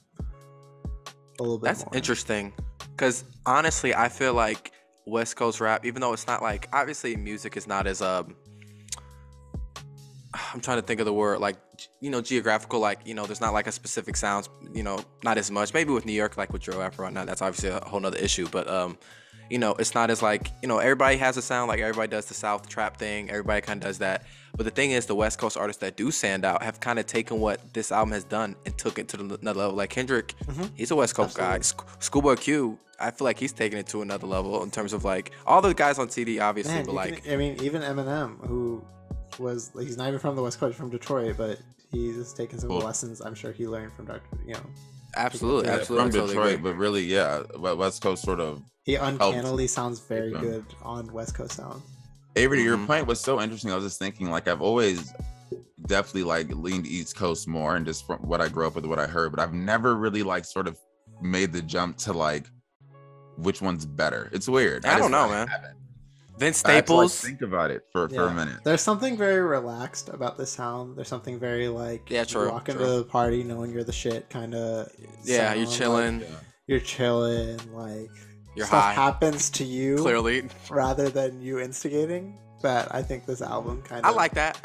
A little bit more. That's interesting, because honestly, I feel like West Coast rap, even though it's not like, obviously music is not as I'm trying to think of the word, like, geographical, like, there's not like a specific sounds, not as much. Maybe with New York, like with drill rap right now, that's obviously a whole nother issue. But it's not as like, everybody has a sound, like everybody does the South trap thing, everybody kind of does that. But the thing is, the West Coast artists that do stand out have kind of taken what this album has done and took it to another level. Like Kendrick, he's a West Coast guy. Schoolboy Q, I feel like he's taking it to another level in terms of like all the guys on CD, obviously, but like, even Eminem, who he's not even from the West Coast, from Detroit, but he's taken some lessons I'm sure he learned from Dr. Absolutely. From Detroit, but really, West Coast sort of. He uncannily sounds very good on West Coast sounds. Avery, your point was so interesting. I was just thinking, like, I've always definitely like leaned East Coast more, and just from what I grew up with, what I heard, but I've never really like sort of made the jump to like which one's better. It's weird. I don't know, man. Vince Staples. Think about it for a minute. There's something very relaxed about the sound. There's something very like you walk into the party knowing you're the shit kind of. Yeah, you're chilling. Like, you're chilling. Like You're stuff high. happens to you Clearly. rather than you instigating. That I think this album kind of. I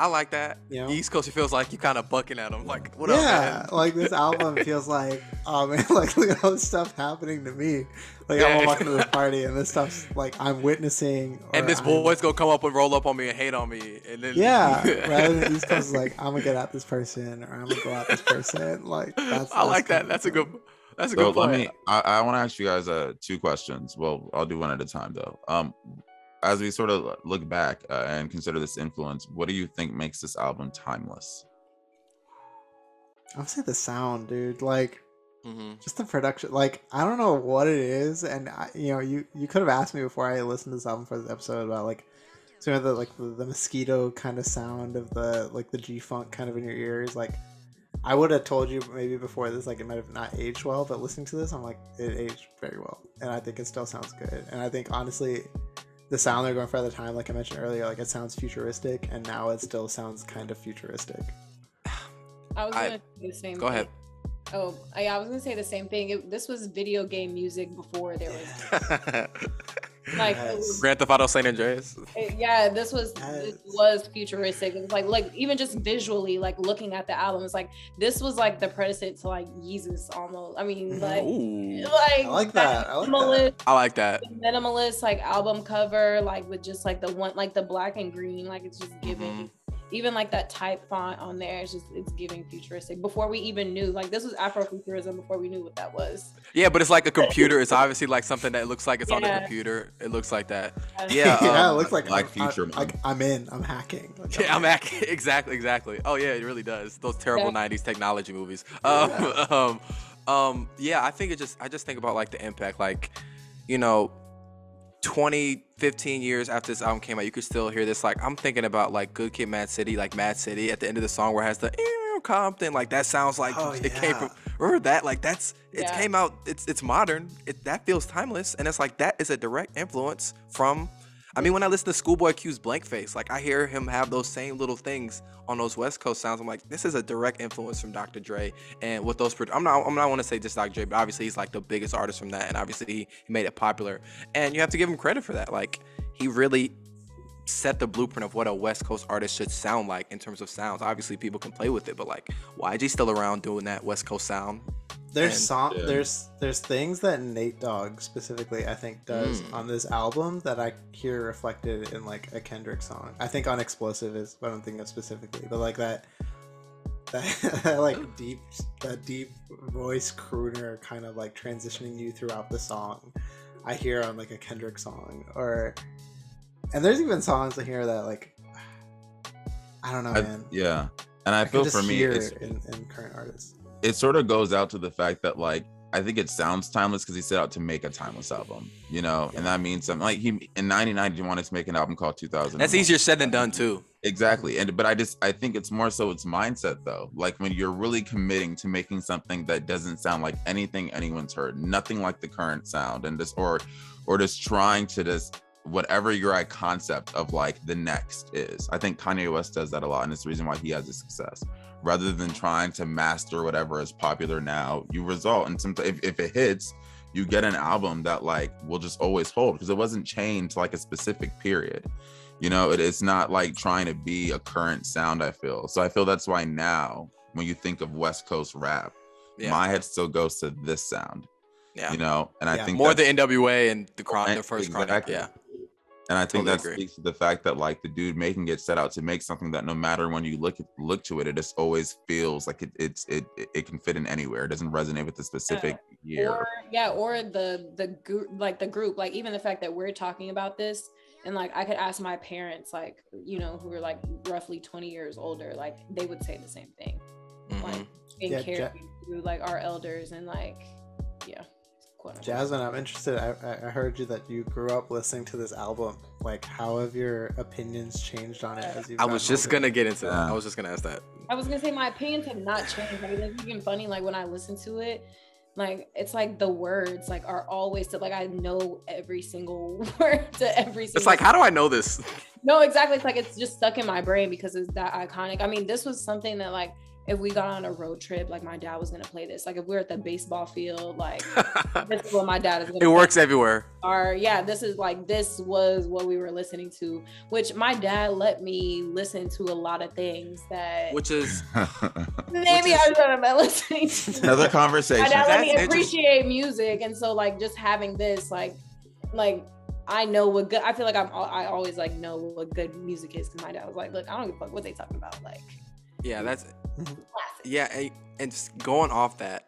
like that. You know? East Coast, it feels like you kind of bucking at them. Like, what yeah, up, man? like this album feels like, oh man, like look at all this stuff happening to me. Like Yeah. I'm walking to this party and this stuff's like I'm witnessing. And this boy's gonna come up and roll up on me and hate on me, and then Yeah, rather than East Coast is like I'm gonna get at this person or I'm gonna go at this person. Like I like that. That's a good. That's a good point. I want to ask you guys 2 questions. Well, I'll do one at a time though. As we sort of look back and consider this influence, what do you think makes this album timeless? I'll say the sound, dude. Like Mm-hmm. just the production. Like I don't know what it is, and you could have asked me before I listened to this album for this episode about like some of the mosquito kind of sound of the like the G-funk kind of in your ears. Like I would have told you maybe before this, like it might have not aged well, but listening to this, I'm like it aged very well, and I think it still sounds good. And I think honestly, the sound they're going for at the time, like I mentioned earlier, like it sounds futuristic, and now it still sounds kind of futuristic. I was gonna say the same. Go ahead. Oh, I was gonna say the same thing. This was video game music before there was like Yes. Grand Theft Auto San Andreas. yeah, this was futuristic. It was like even just visually, like looking at the album, it's like this was like the predecessor to like Yeezus almost. I mean, like Ooh. I like that. I like minimalist, I like that. minimalist like album cover, like with just like the one, like the black and green, like it's just giving. Even like that type font on there, it's giving futuristic. Before we even knew, like this was Afrofuturism before we knew what that was. Yeah, but it's like a computer. It's obviously like something that looks like it's on the computer. It looks like that. Yeah. Yeah, it looks like Black Future, man. like I'm hacking. Like, Yeah, I'm acting exactly. Oh yeah, it really does. Those terrible '90s technology movies. Yeah, I think I just think about like the impact, like, 20, 15 years after this album came out, you could still hear this. Like I'm thinking about like Good Kid, Mad City, like Mad City at the end of the song where it has the Compton, like that sounds like it came from. Remember that? Like came out. It's modern. That feels timeless, and it's like that is a direct influence from. I mean, when I listen to Schoolboy Q's Blank Face, like I hear him have those same little things on those West Coast sounds. I'm like, this is a direct influence from Dr. Dre, and what those. I'm not want to say just Dr. Dre, but obviously he's like the biggest artist from that, and obviously he made it popular, and you have to give him credit for that. Like he really set the blueprint of what a West Coast artist should sound like in terms of sounds. Obviously, people can play with it, but like YG's still around doing that West Coast sound. There's there's things that Nate Dogg specifically I think does on this album that I hear reflected in like a Kendrick song. I think on Explosive is what I'm thinking of specifically, but like that like deep voice crooner kind of like transitioning you throughout the song. I hear on like a Kendrick song, and there's even songs I hear that like I don't know, man. Yeah, and I feel for me it's in current artists. It sort of goes out to the fact that like I think it sounds timeless because he set out to make a timeless album, and that means something. Like he in '99 he wanted to make an album called 2000. That's easier said than done too. Exactly, but I think it's more so it's mindset though. Like when you're really committing to making something that doesn't sound like anything anyone's heard, nothing like the current sound, and just or just trying to just whatever your concept of like the next is. I think Kanye West does that a lot, and it's the reason why he has a success. Rather than trying to master whatever is popular now, you result in sometimes if it hits, you get an album that like will just always hold because it wasn't chained to like a specific period. It's not like trying to be a current sound. I feel that's why now when you think of West Coast rap, my head still goes to this sound. Yeah, and I think more the NWA and the first exactly. Chronic. Yeah. And I think Totally that speaks to the fact that like the dude making it set out to make something that no matter when you look to it, it just always feels like it can fit in anywhere. It doesn't resonate with the specific year. Or the group, like even the fact that we're talking about this, and like I could ask my parents, like who are like roughly 20 years older, like they would say the same thing, like being carried through like our elders and like Jasmine, I'm interested. I heard you that you grew up listening to this album. Like, how have your opinions changed on it as you've I was just gonna get into that. I was just gonna ask that. I was gonna say my opinions have not changed. Like, it's even funny. Like when I listen to it, like it's like the words like are always like I know every single word to every single. It's like, how do I know this? No, exactly. It's like it's just stuck in my brain because it's that iconic. I mean, this was something that like if we got on a road trip, like my dad was gonna play this. Like if we're at the baseball field, like this is what my dad is gonna It works everywhere. Or yeah, this was what we were listening to, which my dad let me listen to a lot of things that Which is maybe I shouldn't have been listening to. Another conversation. My dad let me That's appreciate music, and so like just having this like I know what good. I feel like I always like know what good music is because my dad was like, look, I don't give a fuck what they talking about. Like, yeah, that's classic. yeah, and just going off that,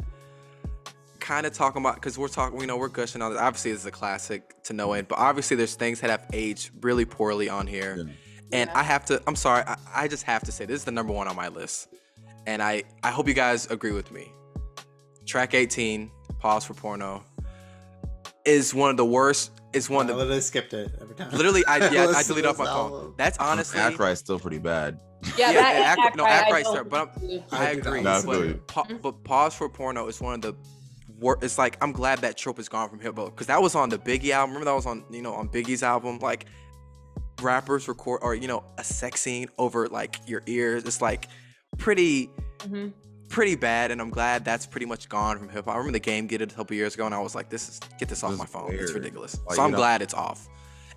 kind of talking about because we're talking, we're gushing on this. Obviously, this is a classic to no end, but obviously there's things that have aged really poorly on here, and I'm sorry, I just have to say this is the number one on my list, and I hope you guys agree with me. Track 18, Pause for Porno, is one of the worst. It's one of the. I literally skipped it every time. Literally, I deleted off my phone. That's honestly. Ackroyd's still pretty bad. Yeah, Ackroyd's there, but I agree. That's But Pause for Porno is one of the worst. It's like I'm glad that trope is gone from hip hop because that was on the Biggie album. Remember that was on on Biggie's album. Like rappers record or a sex scene over like your ears. It's like pretty bad, and I'm glad that's pretty much gone from hip hop. I remember the Game Get It a couple years ago, and I was like, get this off my phone. Weird. It's ridiculous. Like, so I'm glad it's off.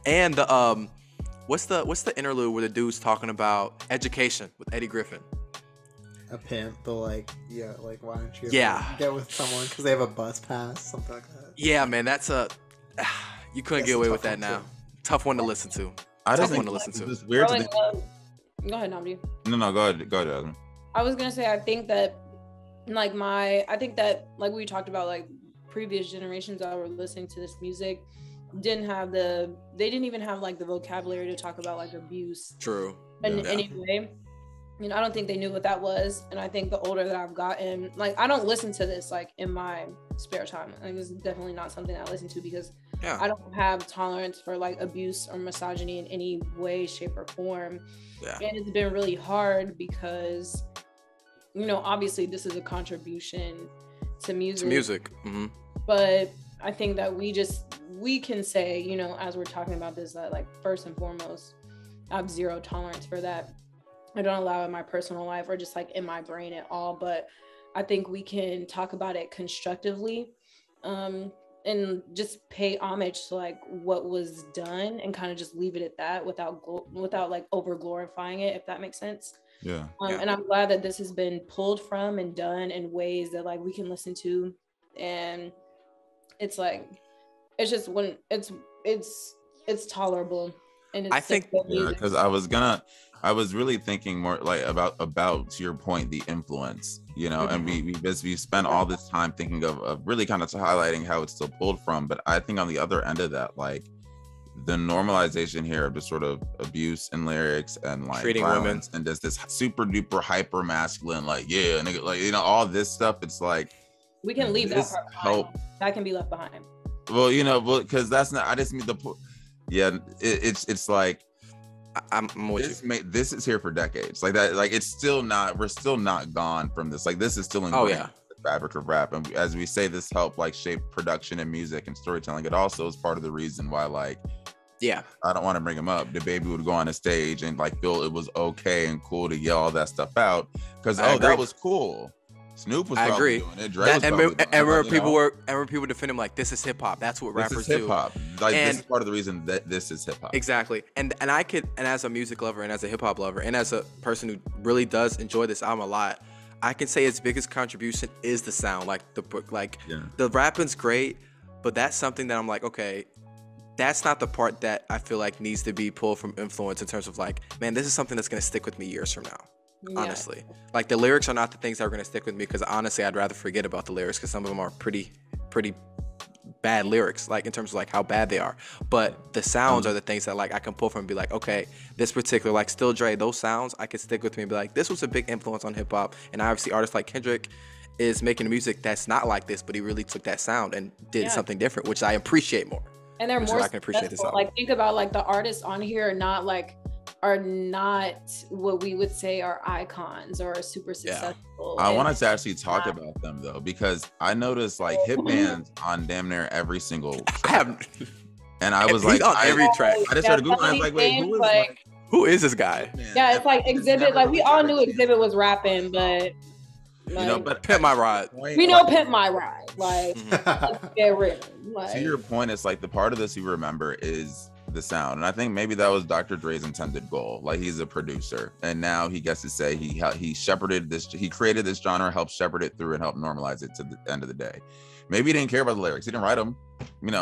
And the what's the interlude where the dude's talking about education with Eddie Griffin? A pimp, but why don't you get with someone because they have a bus pass, something like that. Yeah, man, that's you couldn't get away with that now. Tough one to listen to. Tough one to listen to. It's weird. Go ahead, Nnamdi. No, go ahead, Jasmine. I was gonna say I think that like we talked about like previous generations that were listening to this music they didn't even have like the vocabulary to talk about like abuse. True. In any way. I don't think they knew what that was. And I think the older that I've gotten, like I don't listen to this like in my spare time. Like this is definitely not something I listen to because I don't have tolerance for like abuse or misogyny in any way, shape, or form. Yeah. And it's been really hard because obviously this is a contribution to music. Mm-hmm. But I think that we can say, as we're talking about this, that like first and foremost, I have zero tolerance for that. I don't allow it in my personal life or just like in my brain at all. But I think we can talk about it constructively and just pay homage to like what was done and kind of just leave it at that without like over glorifying it, if that makes sense. Yeah. And I'm glad that this has been pulled from and done in ways that like we can listen to, and it's like it's just when it's tolerable and it's I think because I was really thinking more like about to your point, the influence, and we spent all this time thinking of really kind of highlighting how it's still pulled from, but I think on the other end of that, like the normalization here of just sort of abuse in lyrics and like treating violence women and just this super duper hyper masculine all this stuff. It's like we can leave that part behind. That can be left behind. Well, because that's not. I just mean it's like I'm with you. This is here for decades. Like that. Like it's still not. We're still not gone from this. Like this is still in the fabric of rap. And as we say, this helped like shape production and music and storytelling. It also is part of the reason why like. Yeah, I don't want to bring him up. The baby would go on a stage and like feel it was okay and cool to yell all that stuff out because that was cool. Snoop was probably doing it. Dre was probably doing it. And people defend him like this is hip hop. That's what rappers do. This is hip hop. Like this is part of the reason that this is hip hop. Exactly. And as a music lover and as a hip hop lover and as a person who really does enjoy this album a lot, I can say its biggest contribution is the sound. Like the rapping's great, but that's something that I'm like, okay, that's not the part that I feel like needs to be pulled from influence in terms of like, man, this is something that's gonna stick with me years from now. Yeah. Honestly, like the lyrics are not the things that are going to stick with me because honestly I'd rather forget about the lyrics because some of them are pretty bad lyrics, like in terms of like how bad they are, but the sounds are the things that like I can pull from and be like, okay, this particular like Still Dre, those sounds I could stick with me and be like, this was a big influence on hip hop. And obviously artists like Kendrick is making music that's not like this, but he really took that sound and did something different, which I appreciate more. And they're more I can appreciate this album. Like think about like the artists on here are not what we would say are icons or super successful. I wanted to actually talk about them though, because I noticed like hit bands on damn near every single track. And I was like, on every track. I just started Googling. I was like, wait, who is this guy? Yeah, it's like Exhibit. Like we all knew Exhibit was rapping, but but Pimp My Ride. We know Pimp My Ride. Like, let's get real. Like, to your point, it's like the part of this you remember is the sound, and I think maybe that was Dr. Dre's intended goal. Like, he's a producer, and now he gets to say he shepherded this, he created this genre, helped shepherd it through, and helped normalize it to the end of the day. Maybe he didn't care about the lyrics, he didn't write them,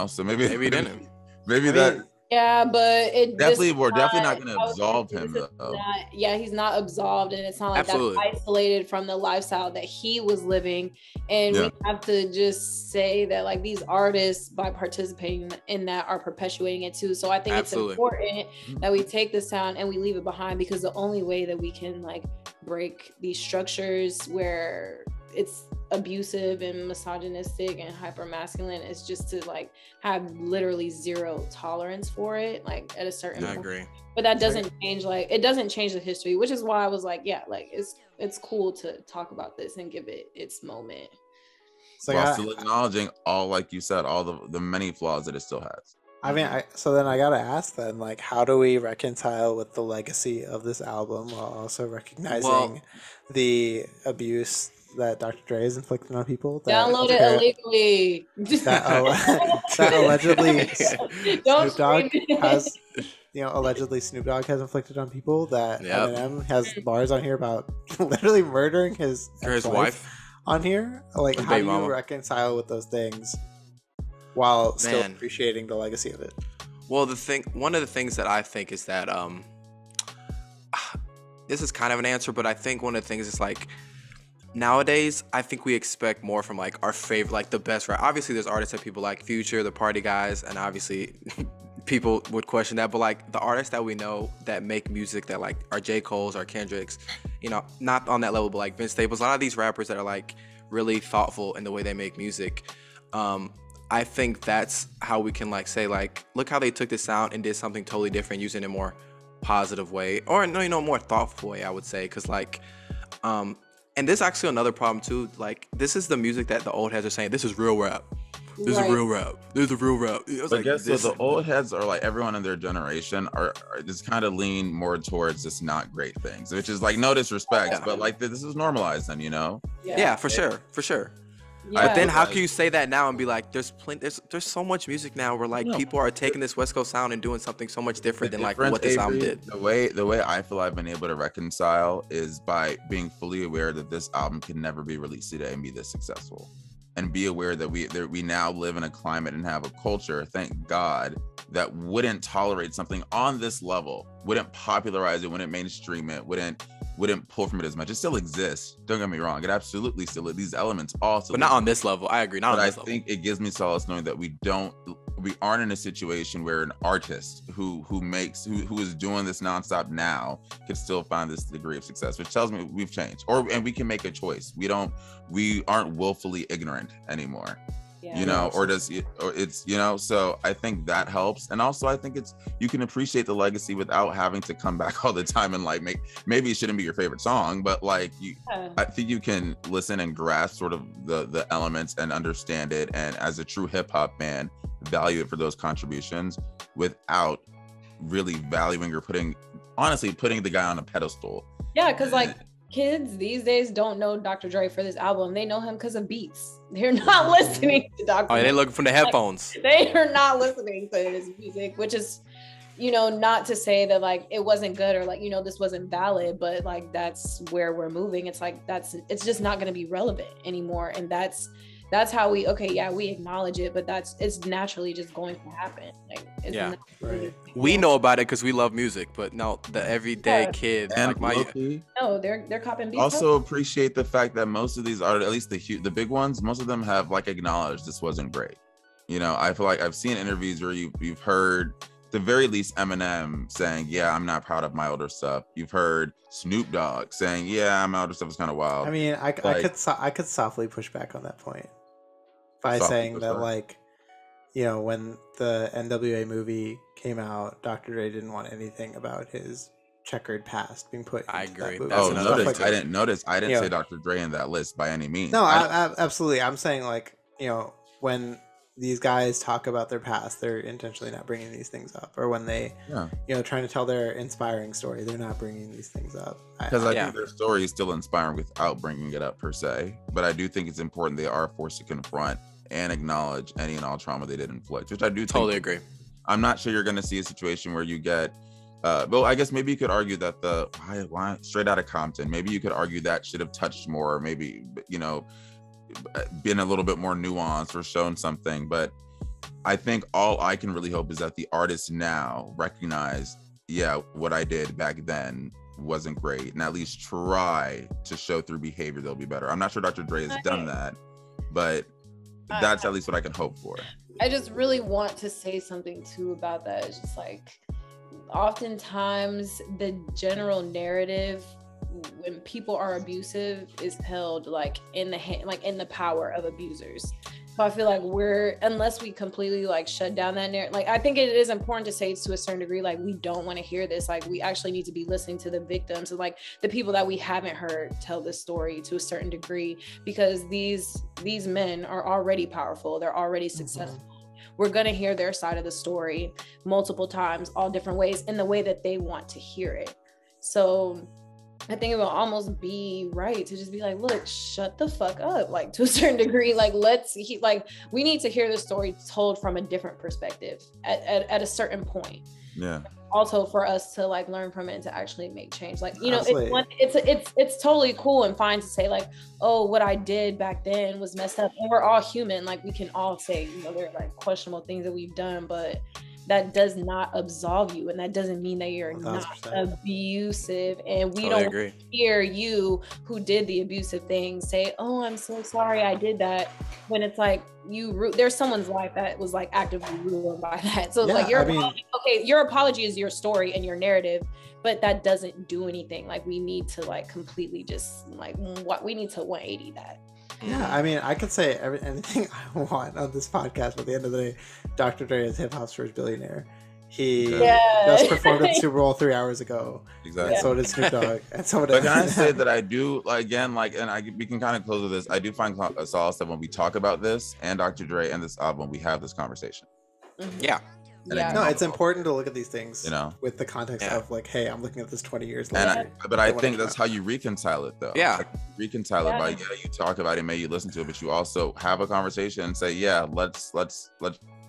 so maybe he didn't. Maybe that. Yeah, but it we're definitely not going to absolve him though. He's not absolved, and it's not like that's isolated from the lifestyle that he was living. And we have to just say that like these artists, by participating in that, are perpetuating it too. So I think it's important that we take the sound and we leave it behind, because the only way that we can like break these structures where it's abusive and misogynistic and hyper masculine is just to like have literally zero tolerance for it, like at a certain point. Agree. But that doesn't change, like it doesn't change the history, which is why I was like, like it's cool to talk about this and give it its moment. So while still acknowledging all, like you said, all the many flaws that it still has. I mean, so then I gotta ask then, like, how do we reconcile with the legacy of this album while also recognizing the abuse that Dr. Dre has inflicted on people? Download it illegally. That allegedly Snoop Dogg has, allegedly Snoop Dogg has inflicted on people. That Eminem has bars on here about literally murdering his wife on here. Like, how do you reconcile with those things while still appreciating the legacy of it? Well, one of the things that I think is that this is kind of an answer, but I think one of the things is like, nowadays, I think we expect more from like our favorite, like the best rap. Obviously, there's artists that people like, Future, the Party Guys, and obviously people would question that. But like the artists that we know that make music that like are J. Cole's, are Kendrick's, not on that level, but like Vince Staples, a lot of these rappers that are like really thoughtful in the way they make music. I think that's how we can like say like, look how they took this sound and did something totally different, using it in a more positive way, or more thoughtful way, I would say, because like and this is actually another problem too. Like, this is the music that the old heads are saying, this is real rap. This is real rap. This is real rap. I guess so the old heads are like, everyone in their generation are just kind of lean more towards just not great things, which is like no disrespect, but like this is normalized then, Yeah, for sure. Yeah. But then how can you say that now and be like, there's so much music now where like people are taking this West Coast sound and doing something so much different than like what this album did. The way I feel I've been able to reconcile is by being fully aware that this album can never be released today and be this successful, and be aware that we now live in a climate and have a culture, thank God, that wouldn't tolerate something on this level, wouldn't popularize it, wouldn't mainstream it, wouldn't pull from it as much. It still exists. Don't get me wrong. It absolutely still, these elements also. But not on this level. I agree. Not on this level. I think it gives me solace knowing that we aren't in a situation where an artist who is doing this nonstop now can still find this degree of success, which tells me we've changed, and we can make a choice. We aren't willfully ignorant anymore. So I think that helps. And also I think you can appreciate the legacy without having to come back all the time and like maybe it shouldn't be your favorite song, but like I think you can listen and grasp sort of the elements and understand it, and as a true hip-hop fan, value it for those contributions without really valuing or putting the guy on a pedestal. Because like kids these days don't know Dr. Dre for this album. They know him because of beats. They're not listening to Dr. Dre. They're looking from the headphones. They are not listening to his music, which is, not to say that like it wasn't good or like, this wasn't valid, but like that's where we're moving. It's like it's just not going to be relevant anymore. And that's how we acknowledge it, but it's naturally just going to happen. Like, we know about it because we love music, but no, the everyday kid, and like they're copping beats. Also appreciate the fact that most of these artists, at least the big ones, most of them have like acknowledged this wasn't great. I feel like I've seen interviews where you've heard, at the very least, Eminem saying, "Yeah, I'm not proud of my older stuff." You've heard Snoop Dogg saying, "Yeah, my older stuff is kind of wild." I mean, I could softly push back on that point by saying that, like, when the NWA movie came out, Dr. Dre didn't want anything about his checkered past being put into I agree. That movie. I didn't notice. I didn't say Dr. Dre in that list by any means. No, absolutely. I'm saying, like, when these guys talk about their past, they're intentionally not bringing these things up, or when they trying to tell their inspiring story, they're not bringing these things up, because I think their story is still inspiring without bringing it up per se, but I do think it's important they are forced to confront and acknowledge any and all trauma they did inflict, which I do totally agree. I'm not sure you're going to see a situation where you get well, I guess maybe you could argue that the Straight Outta Compton, maybe you could argue that should have touched more, maybe, you know, been a little bit more nuanced or shown something. But I think all I can really hope is that the artists now recognize, what I did back then wasn't great, and at least try to show through behavior they'll be better. I'm not sure Dr. Dre has done that, but that's at least what I can hope for. I just really want to say something too about that. It's just like, oftentimes the general narrative when people are abusive is held like in the power of abusers. So I feel like unless we completely like shut down that narrative, like I think it is important to say to a certain degree, like we don't want to hear this. Like we actually need to be listening to the victims and like the people that we haven't heard tell this story to a certain degree, because these men are already powerful. They're already successful. We're going to hear their side of the story multiple times, all different ways, in the way that they want to hear it. So I think it will almost be right to just be like, look, shut the fuck up, like to a certain degree. Like, we need to hear the story told from a different perspective at a certain point. Yeah. Also for us to like learn from it and to actually make change. Like, you know, it's totally cool and fine to say like, oh, what I did back then was messed up. And we're all human. Like we can all say, you know, there are like questionable things that we've done, but that does not absolve you. And that doesn't mean that you're 100%. Not abusive. And we don't hear you who did the abusive thing say, oh, I'm so sorry I did that. When it's like, there's someone's life that was like actively ruined by that. So like your apology is your story and your narrative, but that doesn't do anything. Like we need to like completely just like we need to 180 that. Yeah, I mean, I could say anything I want on this podcast, but at the end of the day, Dr. Dre is hip hop's first billionaire. He just performed at the Super Bowl 3 hours ago. Exactly. And so did Snoop Dogg. And so did. But can I say that I do again, like, and we can kind of close with this. I do find a solace that when we talk about this and Dr. Dre and this album, we have this conversation. Mm-hmm. Yeah. No, it's important to look at these things, you know, with the context of like, hey, I'm looking at this 20 years later. But I think that's how you reconcile it, though. Yeah, like, reconcile it by you talk about it, maybe you listen to it, but you also have a conversation and say, let's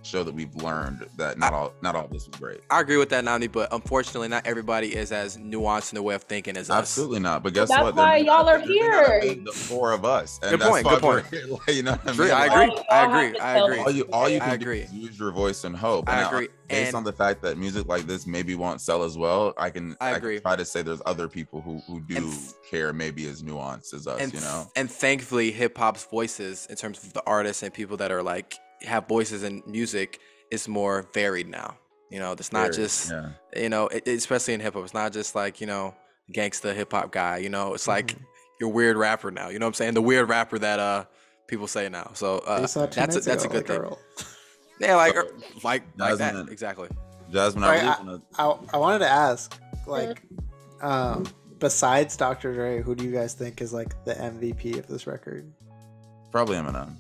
show that we've learned that not all this was great. I agree with that, Nnamdi, but unfortunately, not everybody is as nuanced in the way of thinking as us. Absolutely not. But guess that's what? That's why y'all are here. The four of us. And good point. You know what I mean? I agree. All you can do is use your voice and hope. I agree. Based on the fact that music like this maybe won't sell as well, I can try to say there's other people who do care maybe as nuanced as us, you know? And thankfully, hip hop's voices in terms of the artists and people that are like have voices in music is more varied now. You know, it's not just, you know, especially in hip hop, it's not just like, you know, gangsta hip hop guy, you know, it's like you're a weird rapper now, you know what I'm saying? The weird rapper that people say now. So that's a good thing. Yeah, like that, exactly. Jasmine, I wanted to ask, like, besides Dr. Dre, who do you guys think is like the MVP of this record? Probably Eminem.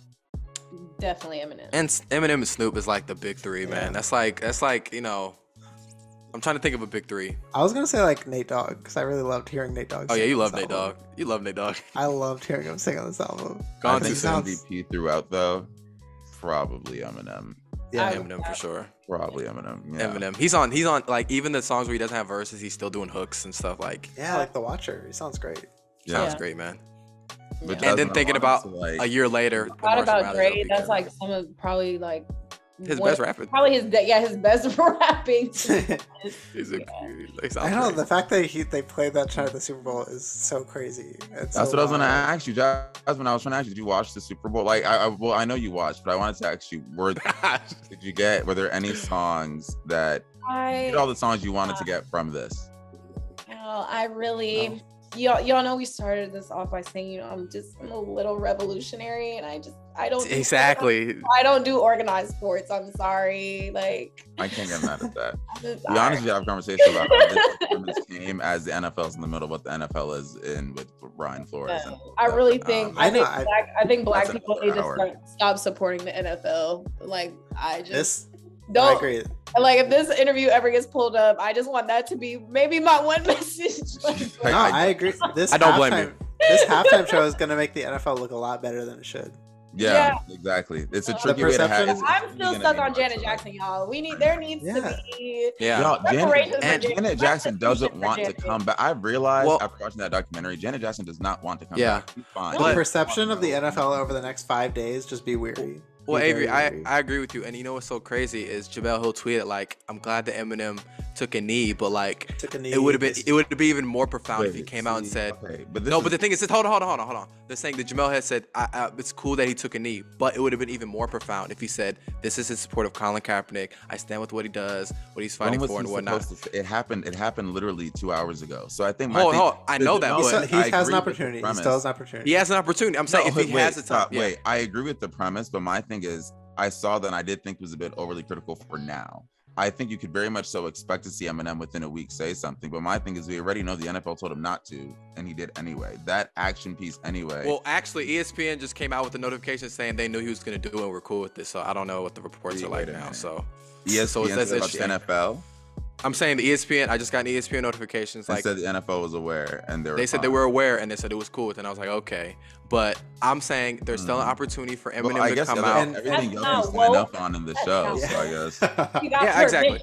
Definitely Eminem. And Eminem and Snoop is like the big three, man. That's like, you know, I'm trying to think of a big three. I was gonna say like Nate Dogg, because I really loved hearing Nate Dogg. Oh yeah, you love Nate Dogg. You love Nate Dogg. I loved hearing him sing on this album. I think MVP throughout though, probably Eminem. Yeah, Eminem for sure. Probably Eminem. Yeah. Eminem. He's on like even the songs where he doesn't have verses, he's still doing hooks and stuff like. Yeah, like The Watcher. He sounds great. Sounds great, man. But and then thinking about a year later, thought about Dre. That's like some of probably like his best rapping. Probably his best rapping. I know the fact that they played that shot at the Super Bowl is so crazy. That's what I was gonna ask you, Jasmine. I was trying to ask you, did you watch the Super Bowl? Like, I know you watched, but I wanted to ask you, were there any songs that all the songs you wanted to get from this? I really. y'all know we started this off by saying, I'm a little revolutionary, and I don't do organized sports. I'm sorry. Like, I can't get mad at that. Be honest, we have a conversation about how this performance came as the NFL's in the middle of what the NFL is in with Brian Flores. Yeah. I really think I think black people need to stop supporting the NFL. Like, I agree. Like, if this interview ever gets pulled up, I just want that to be maybe my one message. No, I agree. I don't blame you. This halftime show is going to make the NFL look a lot better than it should. Yeah, exactly. It's a tricky way to have it. I'm still stuck on Janet Jackson, y'all. There needs to be Janet Jackson doesn't want to come back. I realized after watching that documentary, Janet Jackson does not want to come back. She's fine. The perception of the NFL over the next 5 days, just be weary. Well, Avery, I agree with you. And you know what's so crazy is Jamel Hill tweeted, like, I'm glad that Eminem took a knee, but like it would have been even more profound if he came out and said, but the thing is, hold on. They're saying that Jamel had said, it's cool that he took a knee, but it would have been even more profound if he said, this is his support of Colin Kaepernick. I stand with what he does, what he's fighting for and whatnot. It happened literally 2 hours ago. So I think I know that, but he has an opportunity. He still has an opportunity. He has an opportunity. I'm saying if he has a time. Wait, I agree with the premise, but my thing is, I saw that and I did think was a bit overly critical for now. I think you could very much so expect to see Eminem within a week say something, but my thing is we already know the NFL told him not to, and he did anyway. That action piece anyway. Well, actually, ESPN just came out with a notification saying they knew he was going to do it and we're cool with this, so I don't know what the reports are like now. So ESPN said about the NFL? I'm saying the ESPN, I just got ESPN notifications. They said the NFL was aware, and they said they were aware, and they said it was cool with it, and I was like, okay. But I'm saying there's still an opportunry for Eminem to come out. And everything you can sign up on in the show, so I guess. Yeah, exactly.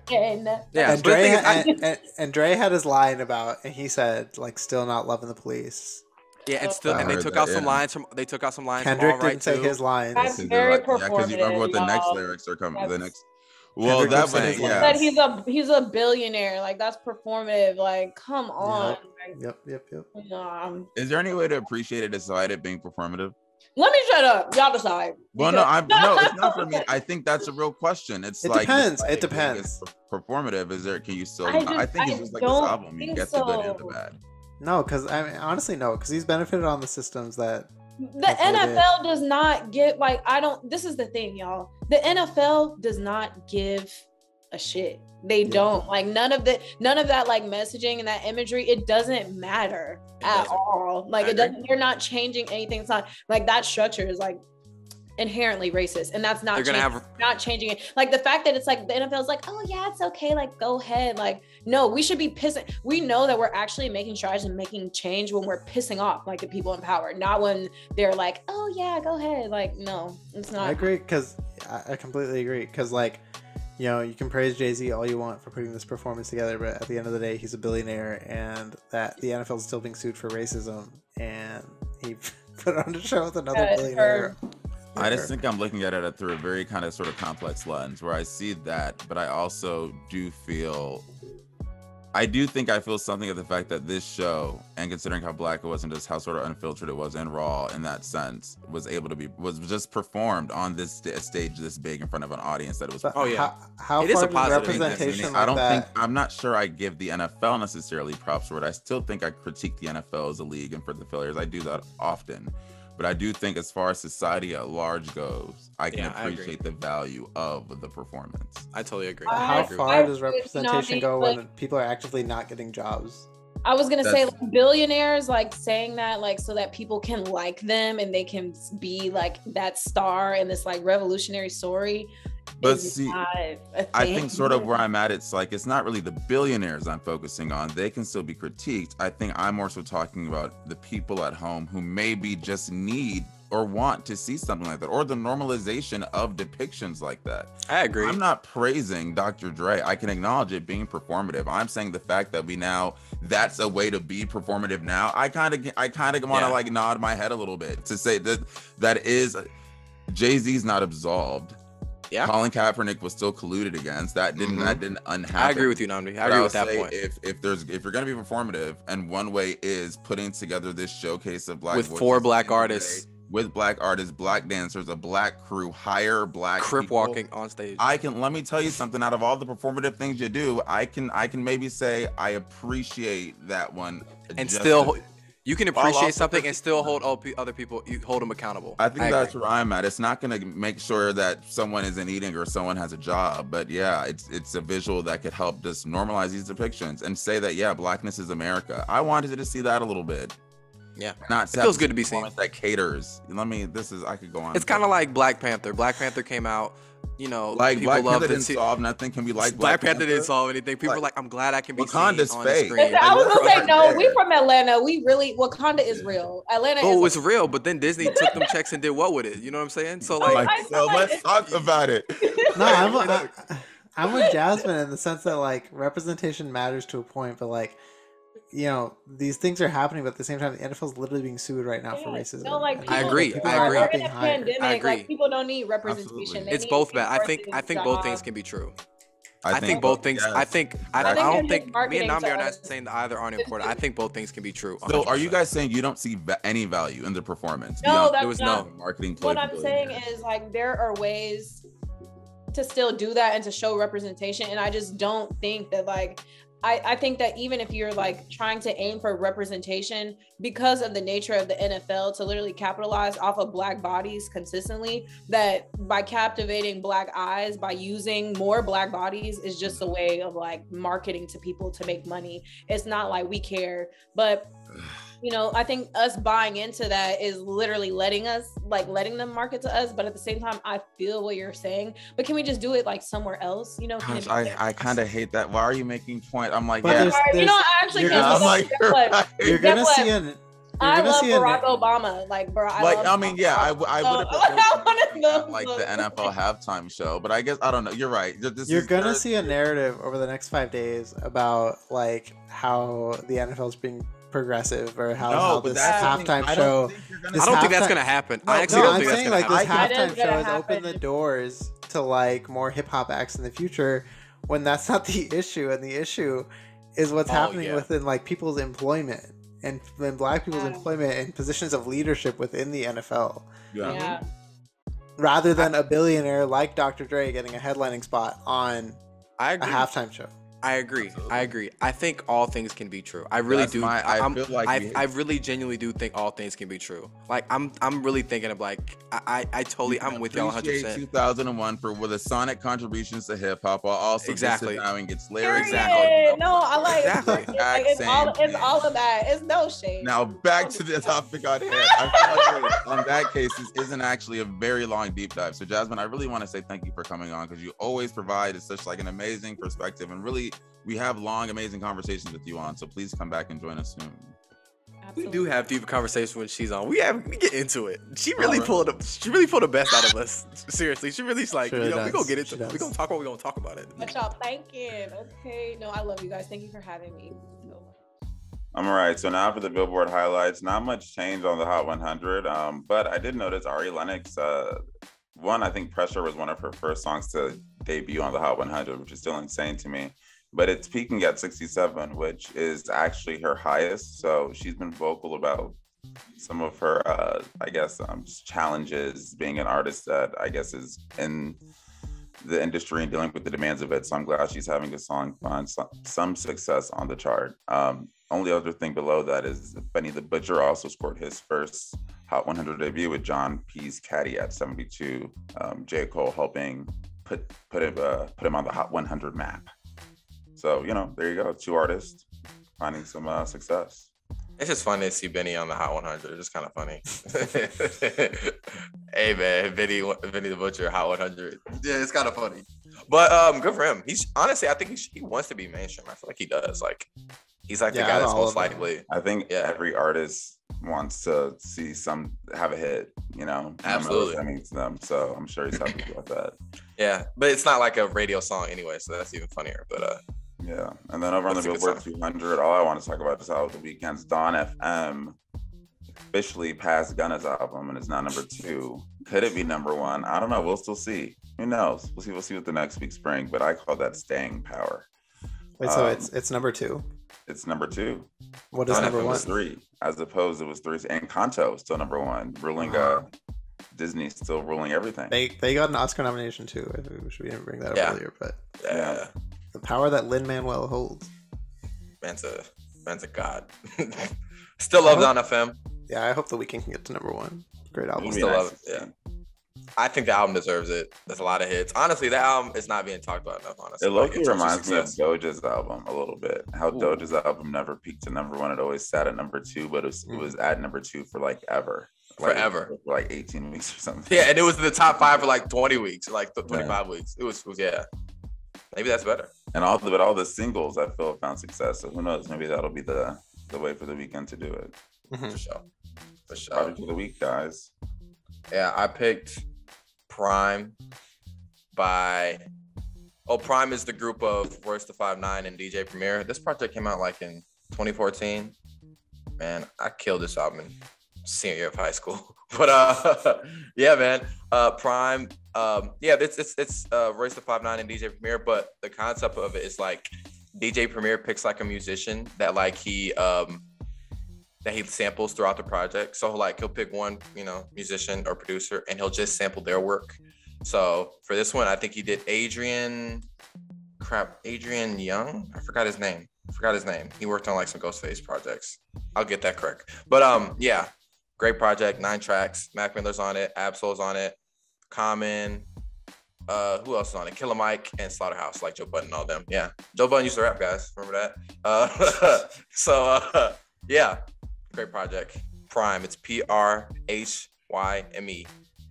Yeah, and Dre had his line about, and he said, like, still not loving the police. Yeah, and they took out some lines from Kendrick didn't take his lines. That's very performative. Yeah, because you remember what the next lyrics are coming. The next. Well, that was said he's a billionaire. Like, that's performative. Like, come on. Yep. Is there any way to appreciate it aside it being performative? Let me shut up. Y'all decide. Well, no, it's not for me. I think that's a real question. It depends. It depends. Performative. Is there? Can you still? I think it's just like this album. You get the good and the bad. No, because I mean, honestly, no, because he's benefited on the systems that. The NFL does not get this is the thing, y'all. The NFL does not give a shit. They don't. Like, none of that like messaging and that imagery, it doesn't matter at all. Like, it doesn't, they're not changing anything. It's not like that structure is like inherently racist, and that's not not changing it. Like, the fact that it's like the NFL's like, oh yeah, it's okay, like, go ahead. Like, no, we should be pissing. We know that we're actually making strides and making change when we're pissing off like the people in power, not when they're like, oh yeah, go ahead. Like, no, it's not. I agree, because I completely agree, because like, you know, you can praise Jay-Z all you want for putting this performance together, but at the end of the day, he's a billionaire, and that the NFL is still being sued for racism, and he put on a show with another billionaire. I just think I'm looking at it through a very kind of sort of complex lens where I see that, but I also I do think I feel something of the fact that this show, and considering how black it was and just how sort of unfiltered it was and raw in that sense, was just performed on this stage this big in front of an audience that it was. How far does representation like that? I'm not sure I give the NFL necessarily props for it. I still think I critique the NFL as a league and for the failures. I do that often. But I do think as far as society at large goes, I can appreciate the value of the performance. I totally agree. How far does representation go when people are actively not getting jobs? I was going to say, like, billionaires, like, saying that, like, so that people can like them and they can be like that star in this like revolutionary story. But see, I think sort of where I'm at, it's like, it's not really the billionaires I'm focusing on. They can still be critiqued. I think I'm more so talking about the people at home who maybe just need or want to see something like that, or the normalization of depictions like that. I agree. I'm not praising Dr. Dre. I can acknowledge it being performative. I'm saying the fact that that's a way to be performative now. I kind of want to like nod my head a little bit to say that is Jay-Z's not absolved. Yeah. Colin Kaepernick was still colluded against. That didn't unhappen. I agree with you, Nnamdi. I agree with that point. If you're gonna be performative, and one way is putting together this showcase of black with 4 black artists. With black artists, black dancers, a black crew, hire black crip people. Walking on stage. Let me tell you something. Out of all the performative things you do, I can maybe say I appreciate that one. And still You can While appreciate also something and still hold other people. You hold them accountable. I think that's agree. where I'm at. It's not going to make sure that someone isn't eating or someone has a job, but yeah, it's a visual that could help just normalize these depictions and say that blackness is America. I wanted to see that a little bit. Yeah, not it feels good to be seen. That caters. I could go on. It's kind of like Black Panther. Black Panther came out. Like people Black love Panther didn't solve nothing. Can we like Black Panther didn't solve anything? People are like, I'm glad I can be Wakanda's seen on fake. the screen. I was gonna say no. We from Atlanta. We really Wakanda is real. Atlanta. Oh, it's real. But then Disney took them checks and did what with it? You know what I'm saying? So so let's talk about it. No, I'm with Jasmine in the sense that like representation matters to a point, but like, these things are happening, but at the same time, the NFL is literally being sued right now for raceism. No, like I agree. We're in a pandemic. Like people don't need representation. It's both bad. I think both things can be true. I think both things. Yes. I don't think me and Nnamdi are not saying that either aren't important. I think both things can be true. 100%. So, are you guys saying you don't see any value in the performance? No, there was no marketing. What I'm saying is like there are ways to still do that and to show representation, and I just don't think that like. I think that even if you're like trying to aim for representation because of the nature of the NFL to literally capitalize off of Black bodies consistently, that by captivating Black eyes, by using more Black bodies is just a way of like marketing to people to make money. It's not like we care, but I think us buying into that is literally letting them market to us. But at the same time, I feel what you're saying. But can we just do it like somewhere else? Gosh, I kind of hate that. Why are you making point? I'm like, but I actually can't. I'm like, you're gonna see an. I love Barack Obama. Like, bro, I would have like the NFL halftime show, but I guess I don't know. You're right. You're gonna see a narrative over the next 5 days about like how the NFL is being progressive or how this halftime show. I don't think that's gonna happen. I actually don't think that's gonna happen. This halftime show has opened the doors to like more hip hop acts in the future, when that's not the issue, and the issue is what's happening within like people's employment and Black people's employment and positions of leadership within the NFL. Yeah. Rather than a billionaire like Dr. Dre getting a headlining spot on a halftime show. I agree. I think all things can be true. I really do. I really genuinely do think all things can be true. Like I'm really thinking of like I'm with y'all 100%. 2001 for the sonic contributions to hip hop, while also and gets lyrics. Exactly. No, I like it's all of that. It's no shade. Now back to the topic on hand. I feel like on that case, this isn't actually a very long deep dive. So Jasmine, I really want to say thank you for coming on, because you always provide such like an amazing perspective, and really we have long, amazing conversations with you on. So please come back and join us soon. Absolutely. We do have deep conversations when she's on. We get into it. She really pulled the best out of us. Seriously, she really's like, we gonna get into it. We gonna talk what we gonna talk about it. What y'all thinking? Okay. No, I love you guys. Thank you for having me. All right, so now for the Billboard highlights. Not much change on the Hot 100, but I did notice Ari Lennox. I think Pressure was one of her first songs to debut on the Hot 100, which is still insane to me. But it's peaking at 67, which is actually her highest. So she's been vocal about some of her, challenges being an artist that I guess is in the industry and dealing with the demands of it. So I'm glad she's having a song find some success on the chart. Only other thing below that is Benny the Butcher also scored his first Hot 100 debut with John P's Caddy at 72. J. Cole helping put him on the Hot 100 map. So, there you go. 2 artists finding some success. It's just fun to see Benny on the Hot 100. It's kind of funny. Hey, man, Benny the Butcher, Hot 100. Yeah, it's kind of funny. But good for him. He's honestly, I think he wants to be mainstream. I feel like he does. Like, he's like the guy that's most likely. I think every artist wants to see have a hit, Absolutely. That means them. So I'm sure he's happy about that. Yeah, but it's not like a radio song anyway, so that's even funnier. But yeah, and then over on the Billboard 200, all I want to talk about is how The Weeknd's Dawn FM officially passed Gunna's album and is now number 2. Could it be number 1? I don't know. We'll still see. Who knows? We'll see what the next week's bring. But I call that staying power. Wait, so it's number 2? It's number 2. What is number 1? Was 3, as opposed it was 3, and Kanto still number 1, ruling. Disney still ruling everything. They got an Oscar nomination too. We didn't bring that up earlier, but the power that Lin-Manuel holds. Man's a god. Still love I hope- Don FM. Yeah, I hope The Weeknd can get to number one. Great album. It'd be Still nice love to it, see. yeah. I think the album deserves it. There's a lot of hits. Honestly, that album is not being talked about enough. Honestly, It like, low-key in terms of reminds me of success. Doja's album a little bit. How Ooh. Doja's album never peaked to number one. It always sat at number two, but it was at number two for like ever. Forever. For like 18 weeks or something. Yeah, and it was in the top 5 for like 20 weeks, like 25 weeks. It was yeah. Maybe that's better. And all the singles I feel found success. So who knows? Maybe that'll be the way for The Weeknd to do it. Mhm. For sure. For sure. Project of the week, guys. Yeah, I picked Prime by Prime is the group of Royce the 5'9" and DJ Premier. This project came out like in 2014. Man, I killed this album in senior year of high school. But yeah, man. Prime, yeah, it's Royce the 5'9" and DJ Premier, but the concept of it is like DJ Premier picks like a musician that like he samples throughout the project. So like he'll pick one, musician or producer, and he'll just sample their work. So for this one, I think he did Adrian Young. I forgot his name. He worked on like some Ghostface projects. I'll get that correct. But yeah, great project. 9 tracks. Mac Miller's on it. Absol's on it. Common. Who else is on it? Killer Mike and Slaughterhouse, like Joe Budden and all them. Yeah, Joe Budden used to rap, guys. Remember that? Yeah, great project. Prime. It's PRHYME,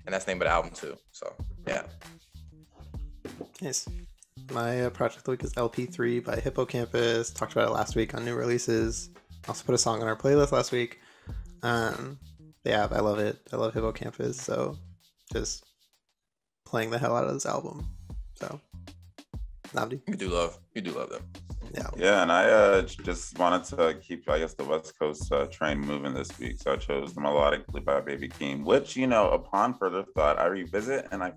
and that's the name of the album too. So yeah. Nice. My project of the week is LP3 by Hippocampus. Talked about it last week on new releases. Also put a song on our playlist last week. Yeah, I love it. I love Hippocampus. So just playing the hell out of this album. So Nnamdi. You do love them. Yeah, and I just wanted to keep, I guess, the West Coast train moving this week. So I chose The Melodic by Baby Keem, which, upon further thought, I revisit, and I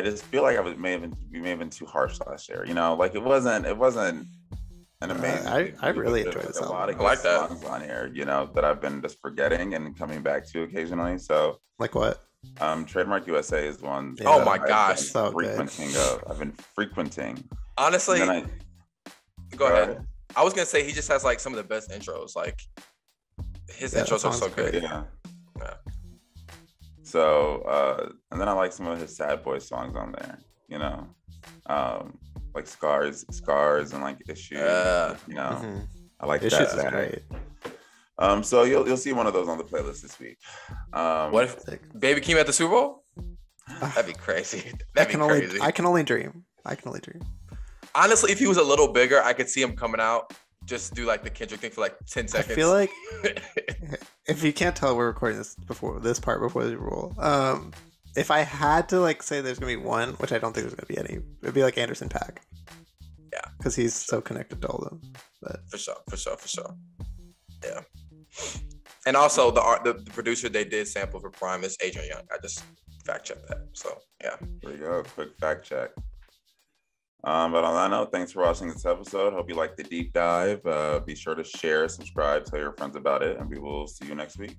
just feel like we may have been too harsh last year. Like it wasn't an amazing. I really enjoyed this a lot of album. I like that. songs on here, that I've been just forgetting and coming back to occasionally. So Like what? Trademark USA is one. Yeah. Oh my gosh. So good. I've been frequenting. Honestly, And then go ahead. I was gonna say he just has like some of the best intros. Like his intros are so good. Yeah. Yeah. So and then I like some of his Sad Boy songs on there. Like Scars and like Issues. Mhm. I like Issues that. is great. So you'll see one of those on the playlist this week. What if Baby Keem at the Super Bowl? That'd be crazy. That'd be crazy. I can only dream. Honestly, if he was a little bigger, I could see him coming out, just do like the Kendrick thing for like 10 seconds. I feel like if you can't tell, we're recording this before the roll. If I had to like say there's gonna be one, which I don't think there's gonna be any, it'd be like Anderson .Paak. Yeah, because he's so connected to all of them. But for sure. Yeah, and also the producer they did sample for Prime is Adrian Young. I just fact checked that. So yeah, there you go, quick fact check. But on that note, thanks for watching this episode. Hope you liked the deep dive. Be sure to share, subscribe, tell your friends about it, and we will see you next week.